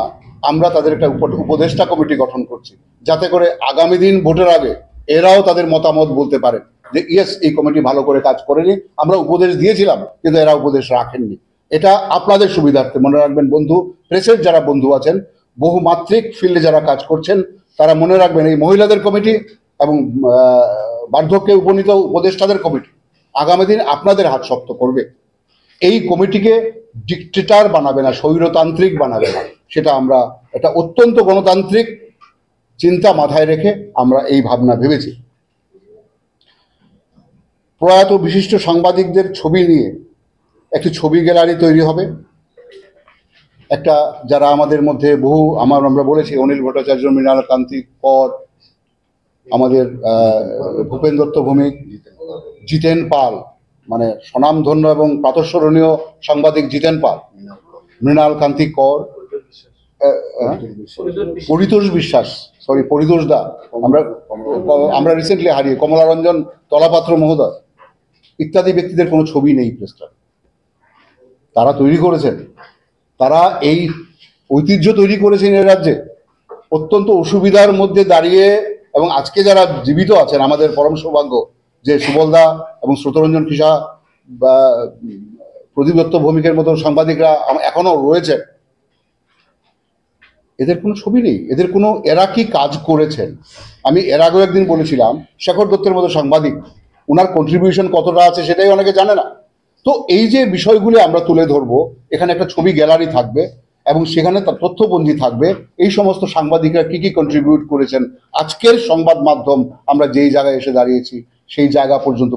আমরা তাদের একটা উপদেষ্টা কমিটি গঠন করছি, যাতে করে আগামী দিন ভোটের আগে এরাও তাদের মতামত বলতে পারে যে ইয়েস, এই কমিটি ভালো করে কাজ করেনি, আমরা উপদেশ দিয়েছিলাম কিন্তু এরা উপদেশ রাখেননি। এটা আপনাদের সুবিধার্থে মনে রাখবেন বন্ধু, প্রেসের যারা বন্ধু আছেন, বহুমাত্রিক ফিল্ডে যারা কাজ করছেন, তারা মনে রাখবেন এই মহিলাদের কমিটি এবং বার্ধক্যে উপনীত উপদেষ্টাদের কমিটি আগামী দিন আপনাদের হাত শক্ত করবে। এই কমিটিকে ডিক্টেটর বানাবে না, স্বৈরতান্ত্রিক বানাবে না। সেটা আমরা একটা অত্যন্ত গণতান্ত্রিক চিন্তা মাথায় রেখে আমরা এই ভাবনা ভেবেছি। প্রয়াত বিশিষ্ট সাংবাদিকদের ছবি নিয়ে একটি ছবি গ্যালারি তৈরি হবে। একটা যারা আমাদের মধ্যে বহু আমরা বলেছি অনিল ভট্টাচার্য, মৃণাল কান্তি কর, আমাদের ভূপেন দত্ত ভৌমিক, জিতেন পাল, মানে স্বনামধন্য এবং প্রাতঃস্মরণীয় সাংবাদিক জিতেন পাল, মৃণাল কান্তি কর, পরিতোষ বিশ্বাস, পরিতোষ দা, আমরা রিসেন্টলি হারিয়ে কমলারঞ্জন তলাপাত্র মহোদয় ইত্যাদি ব্যক্তিদের কোনো ছবি নেই প্রেস ক্লাবে। তারা তৈরি করেছেন, তারা এই ঐতিহ্য তৈরি করেছেন এ রাজ্যে, অত্যন্ত অসুবিধার মধ্যে দাঁড়িয়ে, এবং আজকে যারা জীবিত আছেন আমাদের পরম সৌভাগ্য যে সুবলদা এবং শ্রুতরঞ্জন কৃষা বা প্রদীপ দত্ত ভৌমিকের মতো সাংবাদিকরা এখনো রয়েছেন, এদের কোনো ছবি নেই, এদের কোনো, এরা কি কাজ করেছেন। আমি এর আগেও একদিন বলেছিলাম শেখর দত্তের মতো সাংবাদিক, ওনার কন্ট্রিবিউশন কতটা আছে সেটাই অনেকে জানে না। তো এই যে বিষয়গুলি আমরা তুলে ধরবো, এখানে একটা ছবি গ্যালারি থাকবে এবং সেখানে তার তথ্যপঞ্জি থাকবে, এই সমস্ত সাংবাদিকরা কি কি কন্ট্রিবিউট করেছেন, আজকের সংবাদ মাধ্যম আমরা যেই জায়গায় এসে দাঁড়িয়েছি সেই জায়গা পর্যন্ত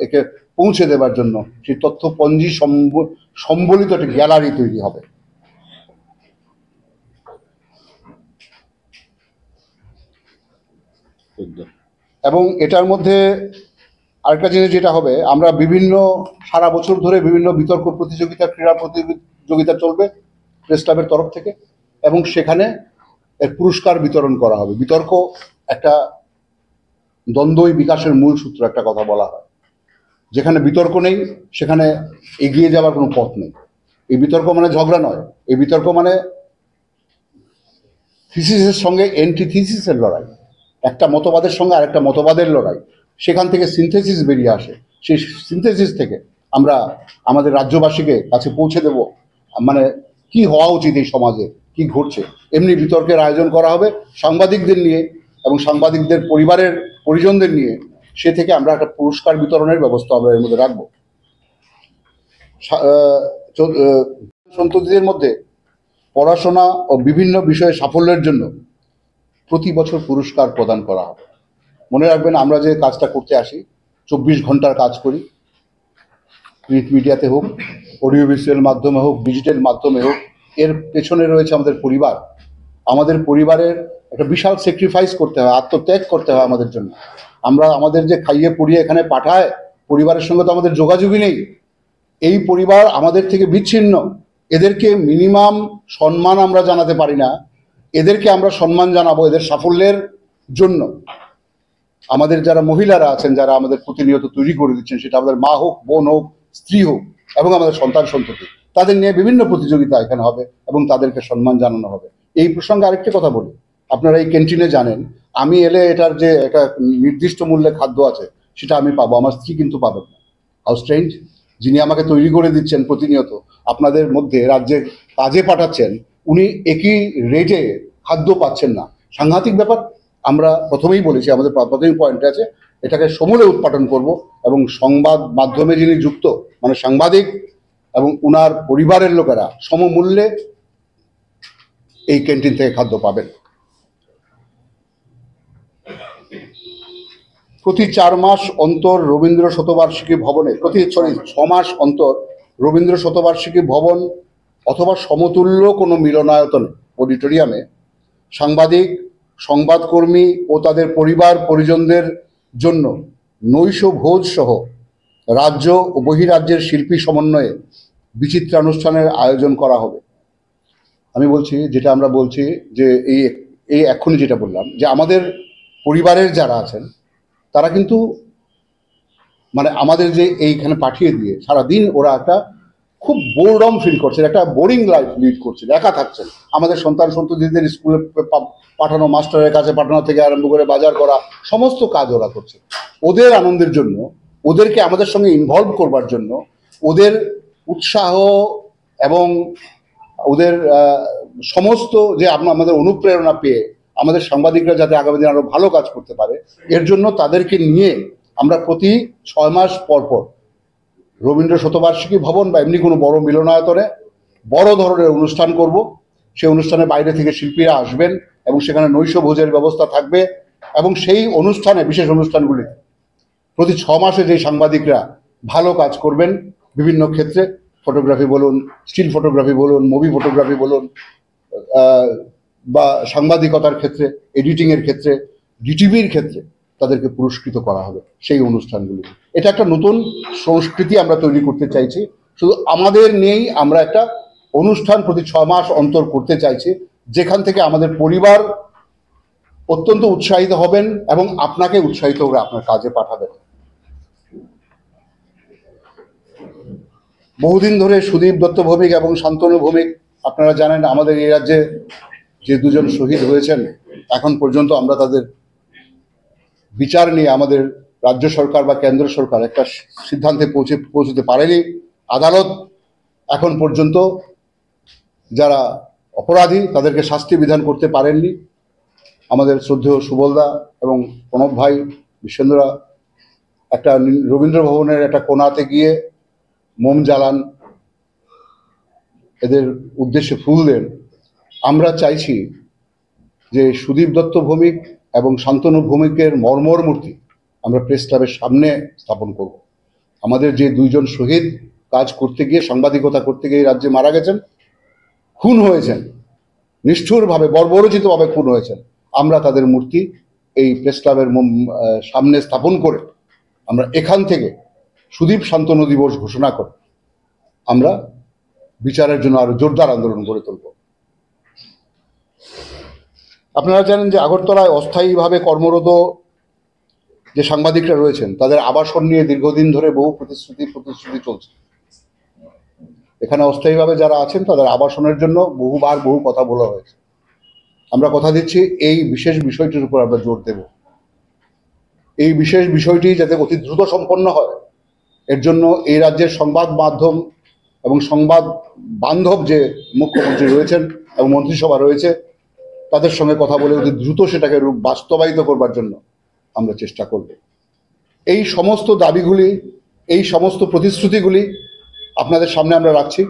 একে পৌঁছে দেবার জন্য সেই তথ্যপঞ্জি সম্বলিত একটা গ্যালারি তৈরি হবে। এবং এটার মধ্যে আরেকটা জিনিস যেটা হবে, আমরা বিভিন্ন সারা বছর ধরে বিভিন্ন বিতর্ক প্রতিযোগিতা, ক্রীড়া প্রতিযোগিতা চলবে প্রেস ক্লাবের তরফ থেকে, এবং সেখানে এর পুরস্কার বিতরণ করা হবে। বিতর্ক একটা দ্বন্দ্বই বিকাশের মূল সূত্র, একটা কথা বলা হয়, যেখানে বিতর্ক নেই সেখানে এগিয়ে যাওয়ার কোনো পথ নেই। এই বিতর্ক মানে ঝগড়া নয়, এই বিতর্ক মানে থিসিসের সঙ্গে অ্যান্টিথিসিসের লড়াই, একটা মতবাদের সঙ্গে আরেকটা মতবাদের লড়াই, সেখান থেকে সিনথেসিস বেরিয়ে আসে, সেই সিনথেসিস থেকে আমরা আমাদের রাজ্যবাসীকে কাছে পৌঁছে দেব, মানে কি হওয়া উচিত এই সমাজে, কি ঘটছে। এমনি বিতর্কের আয়োজন করা হবে সাংবাদিকদের নিয়ে এবং সাংবাদিকদের পরিবারের পরিজনদের নিয়ে, সে থেকে আমরা একটা পুরস্কার বিতরণের ব্যবস্থা আমরা এর মধ্যে রাখবো। সন্ততিদের মধ্যে পড়াশোনা ও বিভিন্ন বিষয়ে সাফল্যের জন্য প্রতি বছর পুরস্কার প্রদান করা হবে। মনে রাখবেন, আমরা যে কাজটা করতে আসি 24 ঘন্টার কাজ করি, প্রিন্ট মিডিয়াতে হোক, অডিও ভিজুয়াল মাধ্যমে হোক, ডিজিটাল মাধ্যমে হোক, এর পেছনে রয়েছে আমাদের পরিবার। আমাদের পরিবারের একটা বিশাল স্যাক্রিফাইস করতে হয়, আত্মত্যাগ করতে হয় আমাদের জন্য। আমরা আমাদের যে খাইয়ে পড়িয়ে এখানে পাঠায়, পরিবারের সঙ্গে তো আমাদের যোগাযোগই নেই। এই পরিবার আমাদের থেকে বিচ্ছিন্ন, এদেরকে মিনিমাম সম্মান আমরা জানাতে পারি না, এদেরকে আমরা সম্মান জানাবো এদের সাফল্যের জন্য। আমাদের যারা মহিলারা আছেন, যারা আমাদের প্রতিনিয়ত তৈরি করে দিচ্ছেন, সেটা আমাদের মা হোক, বোন হোক, স্ত্রী হোক, এবং আমাদের সন্তান সন্ততি, তাদের নিয়ে বিভিন্ন প্রতিযোগিতা এখানে হবে এবং তাদেরকে সম্মান জানানো হবে। এই প্রসঙ্গে আরেকটি কথা বলি, আপনারা এই ক্যান্টিনে জানেন, আমি এলে এটার যে একটা নির্দিষ্ট মূল্যে খাদ্য আছে সেটা আমি পাবো, আমার স্ত্রী কিন্তু পাবেন না। How strange! যিনি আমাকে তৈরি করে দিচ্ছেন প্রতিনিয়ত, আপনাদের মধ্যে রাজ্যে কাজে পাঠাচ্ছেন, উনি একই রেটে খাদ্য পাচ্ছেন না। সাংঘাতিক ব্যাপার। আমরা প্রথমেই বলেছি, আমাদের প্রাথমিক পয়েন্টে আছে, এটাকে সমূলে উৎপাদন করব এবং সংবাদ মাধ্যমে যিনি যুক্ত, মানে সাংবাদিক এবং উনার পরিবারের লোকেরা সমমূল্যে এই ক্যান্টিন থেকে খাদ্য পাবেন। প্রতি 4 মাস অন্তর রবীন্দ্র শতবার্ষিকী ভবনে, 6 মাস অন্তর রবীন্দ্র শতবার্ষিকী ভবন অথবা সমতুল্য কোনো মিলনায়তনে, অডিটোরিয়ামে সাংবাদিক, সংবাদকর্মী ও তাদের পরিবার পরিজনদের জন্য নৈশ ভোজ সহ রাজ্য ও বহিরাজ্যের শিল্পী সমন্বয়ে বিচিত্রানুষ্ঠানের আয়োজন করা হবে। আমি বলছি, যেটা আমরা বলছি যে এই এক্ষুনি যেটা বললাম, যে আমাদের পরিবারের যারা আছেন তারা কিন্তু মানে আমাদের যে এইখানে পাঠিয়ে দিয়ে সারাদিন ওরা একটা খুব বোরডম ফিল করছেন, একটা বোরিং লাইফ লিড করছেন, একা থাকছেন। আমাদের সন্তান সন্ততিদের স্কুলে পাঠানো, মাস্টারের কাছে পাঠানো থেকে আরম্ভ করে বাজার করা, সমস্ত কাজ ওরা করছে। ওদের আনন্দের জন্য, ওদেরকে আমাদের সঙ্গে ইনভলভ করবার জন্য, ওদের উৎসাহ এবং ওদের সমস্ত যে আমাদের অনুপ্রেরণা পেয়ে আমাদের সাংবাদিকরা যাতে আগামী দিন আরো ভালো কাজ করতে পারে, এর জন্য তাদেরকে নিয়ে আমরা প্রতি 6 মাস পর পর রবীন্দ্র শতবার্ষিকী ভবন বা এমনি কোনো বড় মিলনায়তনে বড় ধরনের অনুষ্ঠান করব। সেই অনুষ্ঠানে বাইরে থেকে শিল্পীরা আসবেন এবং সেখানে নৈশ ভোজের ব্যবস্থা থাকবে, এবং সেই অনুষ্ঠানে, বিশেষ অনুষ্ঠানগুলি প্রতি 6 মাসে যে সাংবাদিকরা ভালো কাজ করবেন বিভিন্ন ক্ষেত্রে, ফটোগ্রাফি বলুন, স্টিল ফটোগ্রাফি বলুন, মুভি ফটোগ্রাফি বলুন, বা সাংবাদিকতার ক্ষেত্রে, এডিটিংয়ের ক্ষেত্রে, ডিটিভির ক্ষেত্রে, তাদেরকে পুরস্কৃত করা হবে সেই অনুষ্ঠানগুলি। এটা একটা নতুন সংস্কৃতি আমরা তৈরি করতে চাইছি। শুধু আমাদের নেই, আমরা একটা অনুষ্ঠান প্রতি 6 মাস অন্তর করতে চাইছি, যেখান থেকে আমাদের পরিবার অত্যন্ত উৎসাহিত হবেন এবং আপনাকে উৎসাহিত করে আপনার কাজে পাঠাবেন। বহুদিন ধরে সুদীপ দত্ত ভৌমিক এবং শান্তনু ভৌমিক আপনারা জানেন আমাদের এই রাজ্যে যে দুজন শহীদ হয়েছেন, এখন পর্যন্ত আমরা তাদের বিচার নিয়ে আমাদের রাজ্য সরকার বা কেন্দ্র সরকার একটা সিদ্ধান্তে পৌঁছতে পারেনি। আদালত এখন পর্যন্ত যারা অপরাধী তাদেরকে শাস্তি বিধান করতে পারেননি। আমাদের শ্রদ্ধেয় সুবলদা এবং প্রণব ভাই, বিশ্বেন্দ্ররা একটা রবীন্দ্র ভবনের একটা কোণাতে গিয়ে মোম জ্বালান, এদের উদ্দেশ্যে ফুল দেন। আমরা চাইছি যে সুদীপ দত্ত ভৌমিক এবং শান্তনু ভৌমিকের মর্মর মূর্তি আমরা প্রেস ক্লাবের সামনে স্থাপন করব। আমাদের যে দুইজন শহীদ কাজ করতে গিয়ে, সাংবাদিকতা করতে গিয়ে রাজ্যে মারা গেছেন, খুন হয়েছেন, নিষ্ঠুরভাবে বর্বরোচিতভাবে খুন হয়েছেন, আমরা তাদের মূর্তি এই প্রেস ক্লাবের সামনে স্থাপন করে আমরা এখান থেকে সুদীপ শান্তনু দিবস ঘোষণা করে আমরা বিচারের জন্য আরো জোরদার আন্দোলন গড়ে তুলব। আপনারা জানেন যে আগরতলায় অস্থায়ীভাবে কর্মরত যে সাংবাদিকরা রয়েছেন তাদের আবাসন নিয়ে দীর্ঘদিন ধরে বহু প্রতিশ্রুতি চলছে। এখানে অস্থায়ীভাবে যারা আছেন তাদের আবাসনের জন্য বহুবার বহু কথা বলা হয়েছে। আমরা কথা দিচ্ছি এই বিশেষ বিষয়টির উপর আমরা জোর দেব। এই বিশেষ বিষয়টি যাতে অতি দ্রুত সম্পন্ন হয়, এর জন্য এই রাজ্যের সংবাদ মাধ্যম এবং সংবাদ বান্ধব যে মুখ্যমন্ত্রী রয়েছেন এবং মন্ত্রিসভা রয়েছে তাদের সঙ্গে কথা বলে অতি দ্রুত সেটাকে বাস্তবায়িত করবার জন্য আমরা চেষ্টা করব। এই সমস্ত দাবিগুলি, এই সমস্ত প্রতিশ্রুতিগুলি আপনাদের সামনে আমরা রাখছি।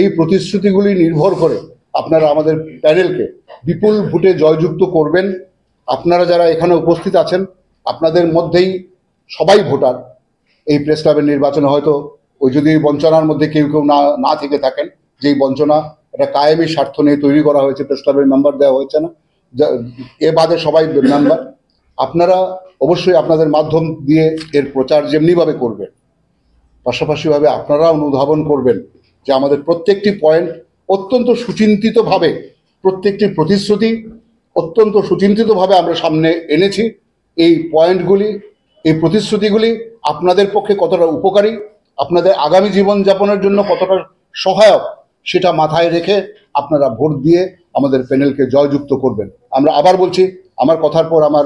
এই প্রতিশ্রুতিগুলি নির্ভর করে আপনারা আমাদের প্যানেলকে বিপুল ভোটে জয়যুক্ত করবেন। আপনারা যারা এখানে উপস্থিত আছেন আপনাদের মধ্যেই সবাই ভোটার। এই প্রেস ক্লাবের নির্বাচনে হয়তো ওই যদি বঞ্চনার মধ্যে কেউ না থেকে থাকেন, যেই বঞ্চনা এটা কায়েমি স্বার্থ নিয়ে তৈরি করা হয়েছে, প্রেস ক্লাবের মেম্বার দেওয়া হয়েছে না, এ বাদে সবাই মেম্বার। আপনারা অবশ্যই আপনাদের মাধ্যম দিয়ে এর প্রচার যেমনিভাবে করবেন, পাশাপাশিভাবে আপনারা অনুধাবন করবেন যে আমাদের প্রত্যেকটি পয়েন্ট অত্যন্ত সুচিন্তিতভাবে, প্রত্যেকটি প্রতিশ্রুতি অত্যন্ত সুচিন্তিতভাবে আমরা সামনে এনেছি। এই পয়েন্টগুলি, এই প্রতিশ্রুতিগুলি আপনাদের পক্ষে কতটা উপকারী, আপনাদের আগামী জীবনযাপনের জন্য কতটা সহায়ক, সেটা মাথায় রেখে আপনারা ভোট দিয়ে আমাদের প্যানেলকে জয়যুক্ত করবেন। আমরা আবার বলছি, আমার কথার পর আমার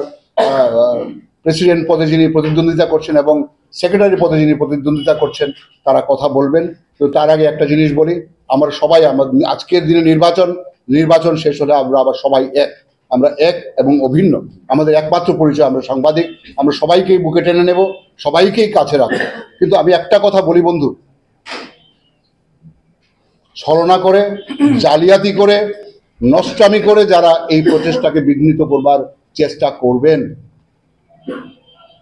প্রেসিডেন্ট পদে যিনি প্রতিদ্বন্দ্বিতা করছেন এবং সেক্রেটারি পদে যিনি প্রতিদ্বন্দ্বিতা করছেন তারা কথা বলবেন। তো তার আগে একটা জিনিস বলি, আমরা সবাই আজকের দিনে নির্বাচন শেষ হলে আমরা আবার সবাই এক, আমরা এক এবং অভিন্ন। আমাদের একমাত্র পরিচয় আমরা সাংবাদিক। আমরা সবাইকেই বুকে টেনে নেব, সবাইকেই কাছে রাখবো। কিন্তু আমি একটা কথা বলি বন্ধু, ছলনা করে, জালিয়াতি করে, নষ্টামি করে যারা এই প্রচেষ্টাকে বিঘ্নিত করবার চেষ্টা করবেন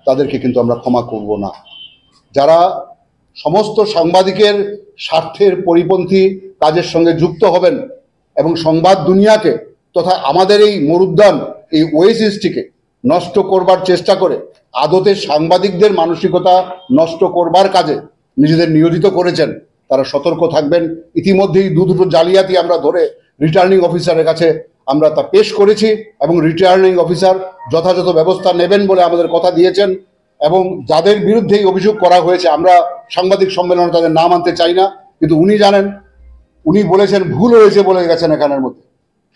তাদেরকে কিন্তু আমরা ক্ষমা করব না। যারা সমস্ত সাংবাদিকের স্বার্থের পরিপন্থী কাজের সঙ্গে যুক্ত হবেন এবং সংবাদ দুনিয়াকে তথা আমাদের এই মরুদ্যান, এই ওয়েসিসটিকে নষ্ট করবার চেষ্টা করে আদতে সাংবাদিকদের মানসিকতা নষ্ট করবার কাজে নিজেদের নিয়োজিত করেছেন, তারা সতর্ক থাকবেন। ইতিমধ্যেই দুটো জালিয়াতি আমরা ধরে রিটার্নিং অফিসারের কাছে আমরা তা পেশ করেছি এবং রিটার্নিং অফিসার যথাযথ ব্যবস্থা নেবেন বলে আমাদের কথা দিয়েছেন। এবং যাদের বিরুদ্ধে এই অভিযোগ করা হয়েছে, আমরা সাংবাদিক সম্মেলনে তাদের নাম আনতে চাই না, কিন্তু উনি জানেন, উনি বলেছেন ভুল হয়েছে বলে গেছেন। এখানের মধ্যে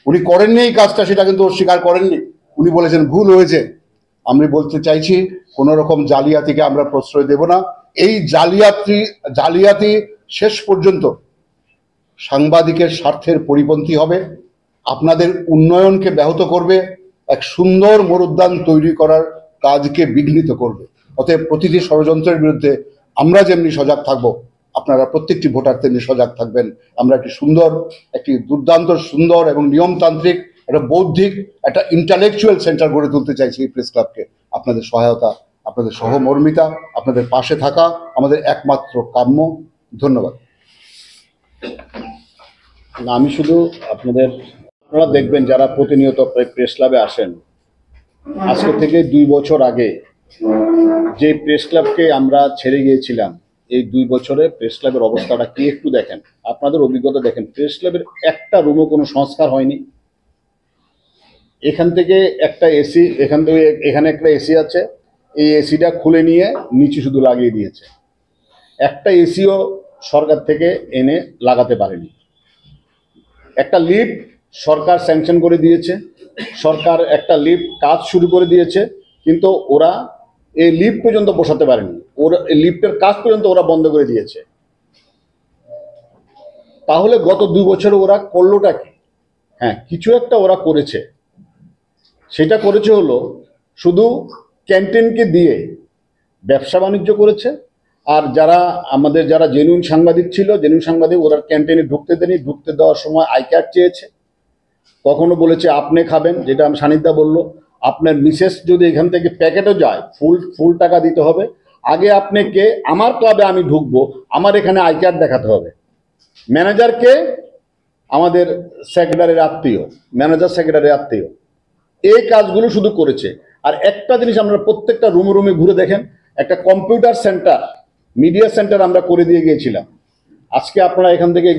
উনি করেননি এই কাজটা, সেটা কিন্তু স্বীকার করেননি, উনি বলেছেন ভুল হয়েছে। আমি বলতে চাইছি কোনো রকম জালিয়াতিকে আমরা প্রশ্রয় দেব না। এই জালিয়াতি শেষ পর্যন্ত সাংবাদিকের স্বার্থের পরিপন্থী হবে, আপনাদের উন্নয়নকে ব্যাহত করবে, এক সুন্দর মরুদ্যান তৈরি করার কাজকে বিঘ্নিত করবে। অতএব প্রতিটি ষড়যন্ত্রের বিরুদ্ধে আমরা যেমনি সজাগ থাকব, আপনারা প্রত্যেকটি ভোটার তেমনি সজাগ থাকবেন। আমরা একটি দুর্দান্ত সুন্দর এবং নিয়মতান্ত্রিক, একটা বৌদ্ধিক, একটা ইন্টালেকচুয়াল সেন্টার গড়ে তুলতে চাইছি এই প্রেস ক্লাবকে। আপনাদের সহায়তা, আপনাদের সহমর্মিতা, আপনাদের পাশে থাকা আমাদের একমাত্র কাম্য। ধন্যবাদ। আমি শুধু আপনারা দেখবেন যারা প্রতিনিয়ত প্রেস ক্লাবে আসেন, আজকে থেকে 2 বছর আগে যে প্রেস ক্লাবকে আমরা ছেড়ে গিয়েছিলাম, এই 2 বছরে প্রেস ক্লাবের অবস্থাটা কি একটু দেখেন, আপনাদের অভিজ্ঞতা দেখেন। প্রেস ক্লাবের একটা রুমও কোনো সংস্কার হয়নি। এখান থেকে একটা এসি, এখানে একটা এসি আছে, এই এসিটা খুলে নিয়ে নিচে শুধু লাগিয়ে দিয়েছে। একটা এসিও সরকার থেকে এনে লাগাতে পারেনি। একটা লিফট সরকার স্যাংশন করে দিয়েছে, সরকার একটা লিফট কাজ শুরু করে দিয়েছে, কিন্তু ওরা এই লিফট পর্যন্ত বসাতে পারেনি, ওরা এই লিফটের কাজ পর্যন্ত ওরা বন্ধ করে দিয়েছে। তাহলে গত 2 বছরে ওরা করলোটা কি? হ্যাঁ, কিছু একটা ওরা করেছে। সেটা করেছে হলো শুধু ক্যান্টিনকে দিয়ে ব্যবসা বাণিজ্য করেছে। আর যারা জেনুইন সাংবাদিক ছিল, জেনুইন সাংবাদিক, ওরা ক্যান্টিনে ঢুকতে দেয়নি। ঢুকতে দেওয়ার সময় আই কার্ড চেয়েছে, কখনো বলেছে আপনি খাবেন, যেটা সানিধ্যা বললো, আপনার মিসেস যদি এখান থেকে প্যাকেটও যায় ফুল টাকা দিতে হবে। আগে আপনাকে আমার ক্লাবে আমি ঢুকবো, আমার এখানে আই কার্ড দেখাতে হবে। ম্যানেজারকে আমাদের সেক্রেটারির আত্মীয়, ম্যানেজার সেক্রেটারির আত্মীয়, এই কাজগুলো শুধু করেছে। আর একটা জিনিস আমরা প্রত্যেকটা রুমে ঘুরে দেখেন, একটা কম্পিউটার সেন্টার, মিডিয়া সেন্টার আমরা করে দিয়ে গিয়েছিলাম। আজকে আপনারা এখান থেকে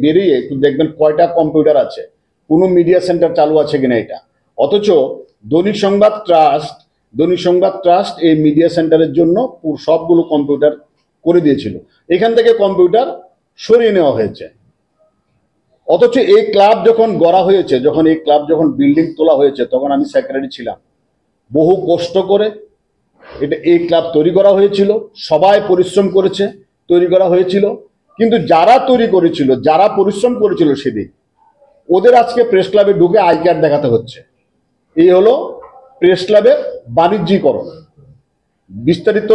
বেরিয়ে একটু দেখবেন কয়টা কম্পিউটার আছে, কোনো মিডিয়া সেন্টার চালু আছে কিনা এটা। অথচ দৈনিক সংবাদ ট্রাস্ট এই মিডিয়া সেন্টারের জন্য সবগুলো কম্পিউটার করে দিয়েছিল, এখান থেকে কম্পিউটার সরিয়ে নেওয়া হয়েছে। অথচ এই ক্লাব যখন গড়া হয়েছে, যখন বিল্ডিং তোলা হয়েছে, তখন আমি সেক্রেটারি ছিলাম। বহু কষ্ট করে এই ক্লাব তৈরি করা হয়েছিল, সবাই পরিশ্রম করেছে, তৈরি করা হয়েছিল। কিন্তু যারা তৈরি করেছিল, যারা পরিশ্রম করেছিল সেদিন, ওদের আজকে প্রেস ক্লাবে ঢুকে আই কার্ড দেখাতে হচ্ছে। এই হলো প্রেস ক্লাবের বাণিজ্যিকরণ। বিস্তারিত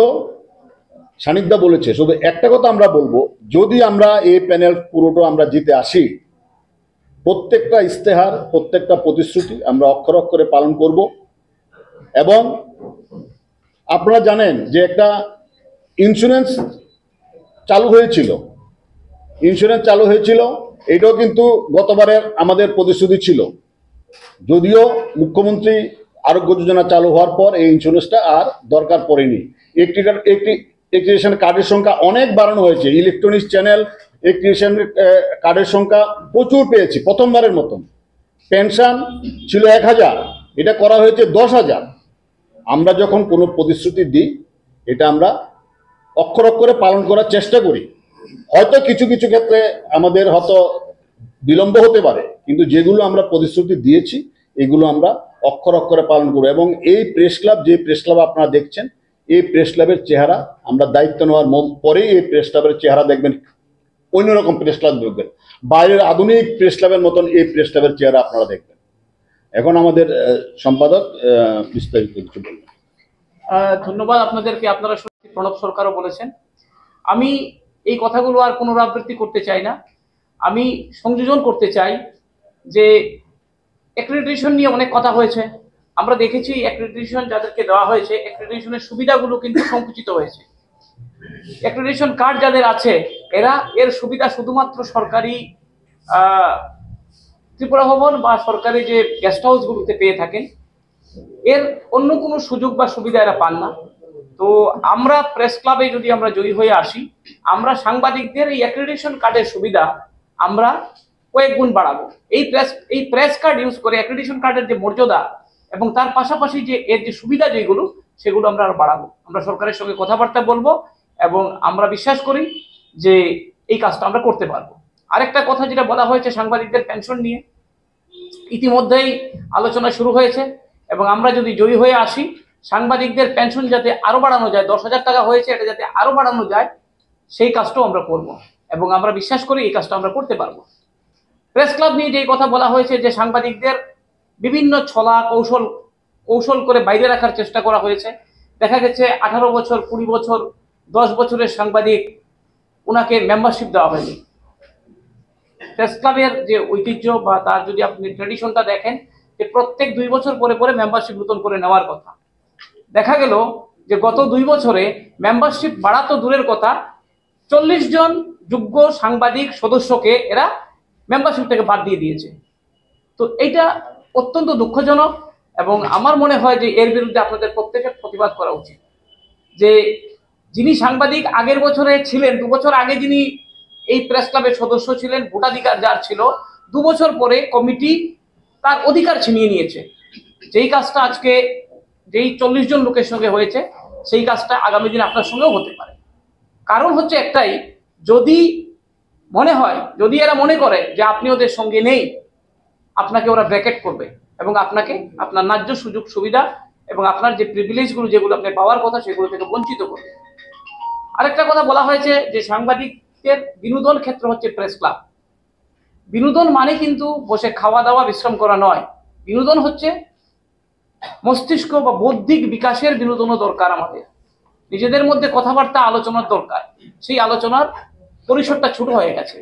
সানিধ্যা বলেছে। শুধু একটা কথা আমরা বলবো, যদি আমরা এই প্যানেল পুরোটা আমরা জিতে আসি, প্রত্যেকটা ইস্তেহার, প্রত্যেকটা প্রতিশ্রুতি আমরা অক্ষর অক্ষরে পালন করব। এবং আপনারা জানেন যে একটা ইন্স্যুরেন্স চালু হয়েছিল, এটাও কিন্তু গতবারের আমাদের প্রতিশ্রুতি ছিল। যদিও মুখ্যমন্ত্রী আরোগ্য যোজনা চালু হওয়ার পর এই ইন্স্যুরেন্সটা আর দরকার পড়েনি। এক্টিভিশন কার্ডের সংখ্যা অনেক বাড়ানো হয়েছে, ইলেকট্রনিক্স চ্যানেল এক্টিভিশন কার্ডের সংখ্যা প্রচুর পেয়েছি প্রথমবারের মতন। পেনশন ছিল 1000, এটা করা হয়েছে 10,000। আমরা যখন কোনো প্রতিশ্রুতি দিই, এটা আমরা অক্ষর অক্ষরে পালন করার চেষ্টা করি। হয়তো কিছু কিছু ক্ষেত্রে আমাদের হয়তো বিলম্ব হতে পারে, কিন্তু যেগুলো আমরা প্রতিশ্রুতি দিয়েছি এগুলো আমরা অক্ষর অক্ষরে পালন করব। এবং এই প্রেস ক্লাব, যে প্রেস ক্লাব আপনারা দেখছেন, এই প্রেস ক্লাবের চেহারা আমরা দায়িত্ব নেওয়ার পরেই এই প্রেস ক্লাবের চেহারা দেখবেন অন্যরকম প্রেস ক্লাব দেখবেন, বাইরের আধুনিক প্রেস ক্লাবের মতন এই প্রেস ক্লাবের চেহারা আপনারা দেখবেন। এখন আমাদের সম্পাদক বিস্তারিত কিছু বলবেন। ধন্যবাদ আপনাদেরকে। আপনারা প্রণব সরকারও বলেছেন, আমি এই কথাগুলো আর পুনরাবৃত্তি করতে চাই না। আমি সংযোজন করতে চাই যে অ্যাক্রেডিটেশন নিয়ে অনেক কথা হয়েছে। আমরা দেখেছি অ্যাক্রেডিটেশন যাদেরকে দেওয়া হয়েছে, অ্যাক্রেডিটেশনের সুবিধাগুলো কিন্তু সংকুচিত হয়েছে। অ্যাক্রেডিটেশন কার্ড যাদের আছে, এর সুবিধা শুধুমাত্র সরকারি ত্রিপুরা ভবন বা সরকারি যে গেস্ট হাউসগুলোতে পেয়ে থাকেন, এর অন্য কোনো সুযোগ বা সুবিধা এরা পান না। তো আমরা প্রেস ক্লাবে যদি আমরা জয়ী হয়ে আসি, আমরা সাংবাদিকদের এই অ্যাক্রেডিটেশন কার্ডের সুবিধা আমরা কয়েক গুণ বাড়াবো। এই প্রেস কার্ড ইউজ করে অ্যাক্রেডিটেশন কার্ডের যে মর্যাদা এবং তার পাশাপাশি যে এর যে সুবিধা যেগুলো, সেগুলো আমরা আরো বাড়াবো। আমরা সরকারের সঙ্গে কথাবার্তা বলবো এবং আমরা বিশ্বাস করি যে এই কাজটা আমরা করতে পারবো। আরেকটা কথা যেটা বলা হয়েছে সাংবাদিকদের পেনশন নিয়ে, ইতিমধ্যেই আলোচনা শুরু হয়েছে এবং আমরা যদি জয়ী হয়ে আসি, সাংবাদিকদের পেনশন যাতে আরো বাড়ানো যায়, 10,000 টাকা হয়েছে, এটা যাতে আরো বাড়ানো যায়, সেই কাজটাও আমরা করব এবং আমরা বিশ্বাস করি এই কাজটা আমরা করতে পারবো। প্রেস ক্লাব নিয়ে যে কথা বলা হয়েছে যে সাংবাদিকদের বিভিন্ন ছলা কৌশল করে বাইরে রাখার চেষ্টা করা হয়েছে, দেখা গেছে 18 বছর, 20 বছর, 10 বছরের সাংবাদিক, ওনাকে মেম্বারশিপ দেওয়া হয়নি। প্রেস ক্লাবের যে ঐতিহ্য বা তার যদি আপনি ট্র্যাডিশনটা দেখেন, যে প্রত্যেক 2 বছর পরে পরে মেম্বারশিপ নতুন করে নেওয়ার কথা। দেখা গেল যে গত 2 বছরে মেম্বারশিপ বাড়া তো দূরের কথা, 40 জন যোগ্য সাংবাদিক সদস্যকে এরা মেম্বারশিপ থেকে বাদ দিয়ে দিয়েছে। তো এইটা অত্যন্ত দুঃখজনক এবং আমার মনে হয় যে এর বিরুদ্ধে আপনাদের প্রত্যেকের প্রতিবাদ করা উচিত। যে যিনি সাংবাদিক আগের বছরে ছিলেন, 2 বছর আগে যিনি এই প্রেস ক্লাবের সদস্য ছিলেন, ভোটাধিকার যার ছিল, 2 বছর পরে কমিটি তার অধিকার ছিনিয়ে নিয়েছে। যেই কাজটা আজকে যেই 40 জন লোকের সঙ্গে হয়েছে, সেই কাজটা আগামী দিন আপনার সঙ্গেও হতে পারে। কারণ হচ্ছে একটাই, যদি মনে হয়, যদি এরা মনে করে যে আপনি ওদের সঙ্গে নেই, আপনাকে ওরা ব্র্যাকেট করবে এবং আপনাকে আপনার ন্যায্য সুযোগ সুবিধা এবং আপনার যে প্রিভিলেজগুলো যেগুলো আপনি পাওয়ার কথা সেগুলো থেকে বঞ্চিত করবে। আরেকটা কথা বলা হয়েছে যে সাংবাদিকদের বিনোদন ক্ষেত্র হচ্ছে প্রেস ক্লাব। বিনোদন মানে কিন্তু বসে খাওয়া দাওয়া বিশ্রাম করা নয়। বিনোদন হচ্ছে মস্তিষ্ক বা বৌদ্ধিক বিকাশের বিনোদনও দরকার। আমাদের নিজেদের মধ্যে কথাবার্তা আলোচনার দরকার। সেই আলোচনার পরিসরটা ছোট হয়ে গেছে।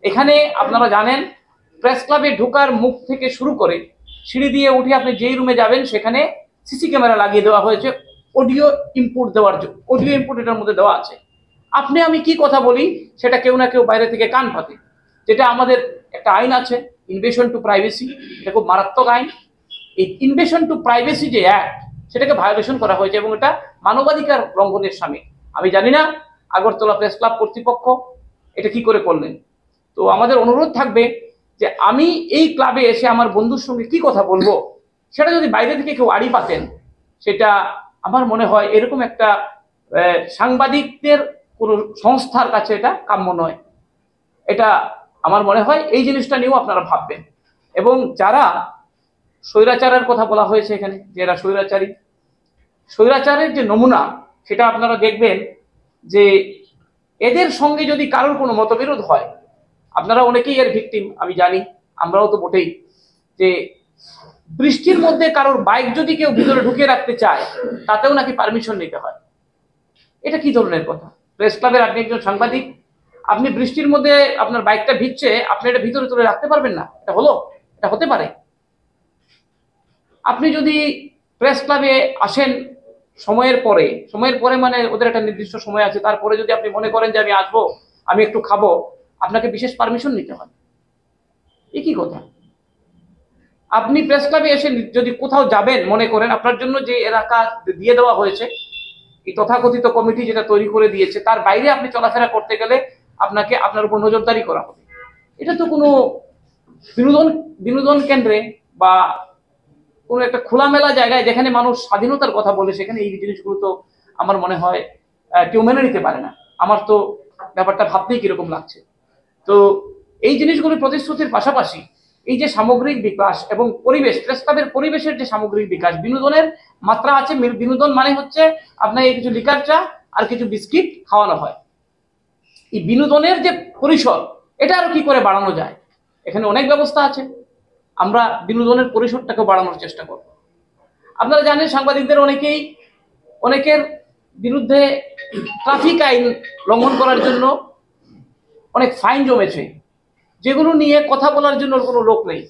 এখানে আপনারা জানেন, প্রেস ক্লাবে ঢোকার মুখ থেকে শুরু করে সিঁড়ি দিয়ে উঠে আপনি যেই রুমে যাবেন সেখানে সিসি ক্যামেরা লাগিয়ে দেওয়া হয়েছে অডিও ইনপুট দেওয়ার জন্য। অডিও ইনপুট এটার মধ্যে দেওয়া আছে। আপনি আমি কি কথা বলি সেটা কেউ না কেউ বাইরে থেকে কান পাতে। যেটা আমাদের একটা আইন আছে, ইনভেশন টু প্রাইভেসি, এটা খুব মারাত্মক আইন। এই ইনভেশন টু প্রাইভেসি যে অ্যাক্ট, সেটাকে ভায়োলেশন করা হয়েছে এবং এটা মানবাধিকার লঙ্ঘনের সামিল। আমি জানি না আগরতলা প্রেস ক্লাব কর্তৃপক্ষ এটা কি করে করলেন। তো আমাদের অনুরোধ থাকবে যে আমি এই ক্লাবে এসে আমার বন্ধুর সঙ্গে কি কথা বলবো, সেটা যদি বাইরে থেকে কেউ আড়ি পাতেন, সেটা আমার মনে হয় এরকম একটা সাংবাদিকদের কোনো সংস্থার কাছে এটা কাম্য নয়। এটা আমার মনে হয় এই জিনিসটা নিয়েও আপনারা ভাববেন। এবং যারা স্বৈরাচারের কথা বলা হয়েছে এখানে, যারা স্বৈরাচারী, স্বৈরাচারের যে নমুনা সেটা আপনারা দেখবেন যে এদের সঙ্গে যদি কারোর কোনো মতবিরোধ হয়, আপনারা অনেকেই এর ভিকটিম, আমি জানি, আমরাও তো বটেই, যে বৃষ্টির মধ্যে কারোর বাইক যদি কেউ ভিতরে ঢুকিয়ে রাখতে চায় তাতেও নাকি পারমিশন নিতে হয়। এটা কি ধরনের কথা? প্রেস ক্লাবের আপনি একজন সাংবাদিক, আপনি বৃষ্টির মধ্যে আপনার বাইকটা ভিজছে, আপনি এটা ভিতরে তুলে রাখতে পারবেন না? এটা হলো? এটা হতে পারে? আপনি যদি প্রেস ক্লাবে আসেন সময়ের পরে মানে ওদের একটা নির্দিষ্ট সময় আছে, তারপরে যদি আপনি মনে করেন যে আমি আসবো, আমি একটু খাবো, আপনাকে বিশেষ পারমিশন নিতে হয়। এ কি কথা? আপনি প্রেস ক্লাবে এসে যদি কোথাও যাবেন, মনে করেন আপনার জন্য যে এলাকা দিয়ে দেওয়া হয়েছে, এই তথাকথিত কমিটি যেটা তৈরি করে দিয়েছে, তার বাইরে আপনি চলাফেরা করতে গেলে আপনাকে আপনার উপর নজরদারি করা হবে। এটা তো কোনো বিনোদন কেন্দ্রে বা কোনো একটা খোলামেলা জায়গায় যেখানে মানুষ স্বাধীনতার কথা বলে, সেখানে এই জিনিসগুলো তো আমার মনে হয় কেউ মেনে নিতে পারে না। আমার তো ব্যাপারটা ভাবতেই কিরকম লাগছে। তো এই জিনিসগুলির প্রতিশ্রুতির পাশাপাশি এই যে সামগ্রিক বিকাশ এবং পরিবেশ, প্রেস ক্লাবের পরিবেশের যে সামগ্রিক বিকাশ, বিনোদনের মাত্রা আছে। বিনোদন মানে হচ্ছে আপনার এই কিছু লিকার চা আর কিছু বিস্কিট খাওয়ানো হয়। এই বিনোদনের যে পরিসর, এটা আরো কি করে বাড়ানো যায়, এখানে অনেক ব্যবস্থা আছে। আমরা বিনোদনের পরিসরটাকে বাড়ানোর চেষ্টা করব। আপনারা জানেন সাংবাদিকদের অনেকের বিরুদ্ধে ট্রাফিক আইন লঙ্ঘন করার জন্য অনেক ফাইন জমেছে, যেগুলো নিয়ে কথা বলার জন্য কোনো লোক নেই।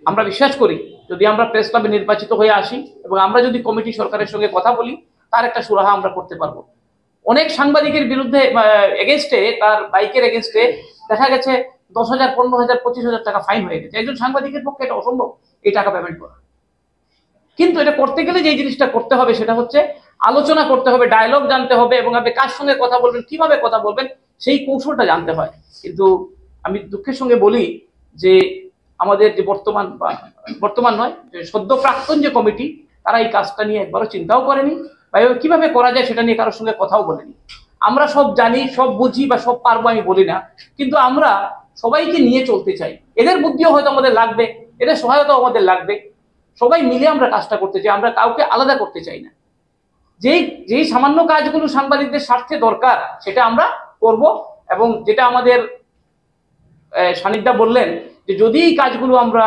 আমরা বিশ্বাস করি যদি আমরা প্রেস ক্লাবে নির্বাচিত হয়ে আসি এবং আমরা যদি কমিটি সরকারের সঙ্গে কথা বলি, তার একটা সুরাহা আমরা করতে পারবো। অনেক সাংবাদিকের বিরুদ্ধে এগেনস্টে, তার বাইকের এগেনস্টে দেখা গেছে 10,000, 15,000, 25,000 টাকা ফাইন হয়ে গেছে। একজন সাংবাদিকের পক্ষে এটা অসম্ভব এই টাকা পেমেন্ট করা। কিন্তু এটা করতে গেলে যে জিনিসটা করতে হবে সেটা হচ্ছে আলোচনা করতে হবে, ডায়লগ জানতে হবে এবং আপনি কার সঙ্গে কথা বলবেন, কিভাবে কথা বলবেন, সেই কৌশলটা জানতে হয়। কিন্তু আমি দুঃখের সঙ্গে বলি যে আমাদের যে বর্তমান নয়, যে সদ্য প্রাক্তন যে কমিটি, তারা এই কাজটা নিয়ে একবারও চিন্তাও করেনি বা কিভাবে করা যায় সেটা নিয়ে কারোর সঙ্গে কথাও বলেনি। আমরা সব জানি, সব বুঝি বা সব পারবো আমি বলি না, কিন্তু আমরা সবাইকে নিয়ে চলতে চাই। এদের বুদ্ধিও হয়তো আমাদের লাগবে, এদের সহায়তাও আমাদের লাগবে। সবাই মিলে আমরা কাজটা করতে চাই, আমরা কাউকে আলাদা করতে চাই না। যেই সামান্য কাজগুলো সাংবাদিকদের স্বার্থে দরকার সেটা আমরা করব। এবং যেটা আমাদের সানিধ্যা বললেন যে যদি এই কাজগুলো আমরা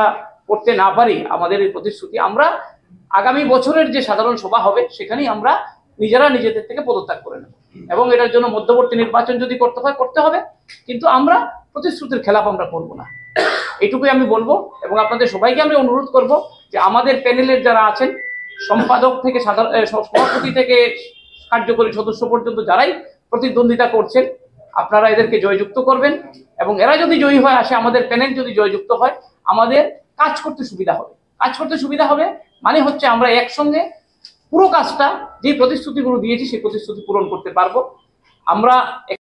করতে না পারি, আমাদের এই প্রতিশ্রুতি, আমরা আগামী বছরের যে সাধারণ সভা হবে সেখানেই আমরা নিজেরা নিজেদের থেকে পদত্যাগ করে নেব এবং এটার জন্য মধ্যবর্তী নির্বাচন যদি করতে হয় করতে হবে, কিন্তু আমরা প্রতিশ্রুতির খেলাপ আমরা করব না। এইটুকুই আমি বলবো এবং আপনাদের সবাইকে আমি অনুরোধ করব যে আমাদের প্যানেলের যারা আছেন, সম্পাদক থেকে সভাপতি থেকে কার্যকরী সদস্য পর্যন্ত যারাই প্রতিদ্বন্দ্বিতা করছেন, আপনারা এদেরকে জয়যুক্ত করবেন এবং এরা যদি জয়ী হয়ে আসে, আমাদের প্যানেল যদি জয়যুক্ত হয়, আমাদের কাজ করতে সুবিধা হবে। মানে হচ্ছে আমরা একসঙ্গে পুরো কাজটা, যে প্রতিশ্রুতিগুলো দিয়েছি সেই প্রতিশ্রুতি পূরণ করতে পারবো। আমরা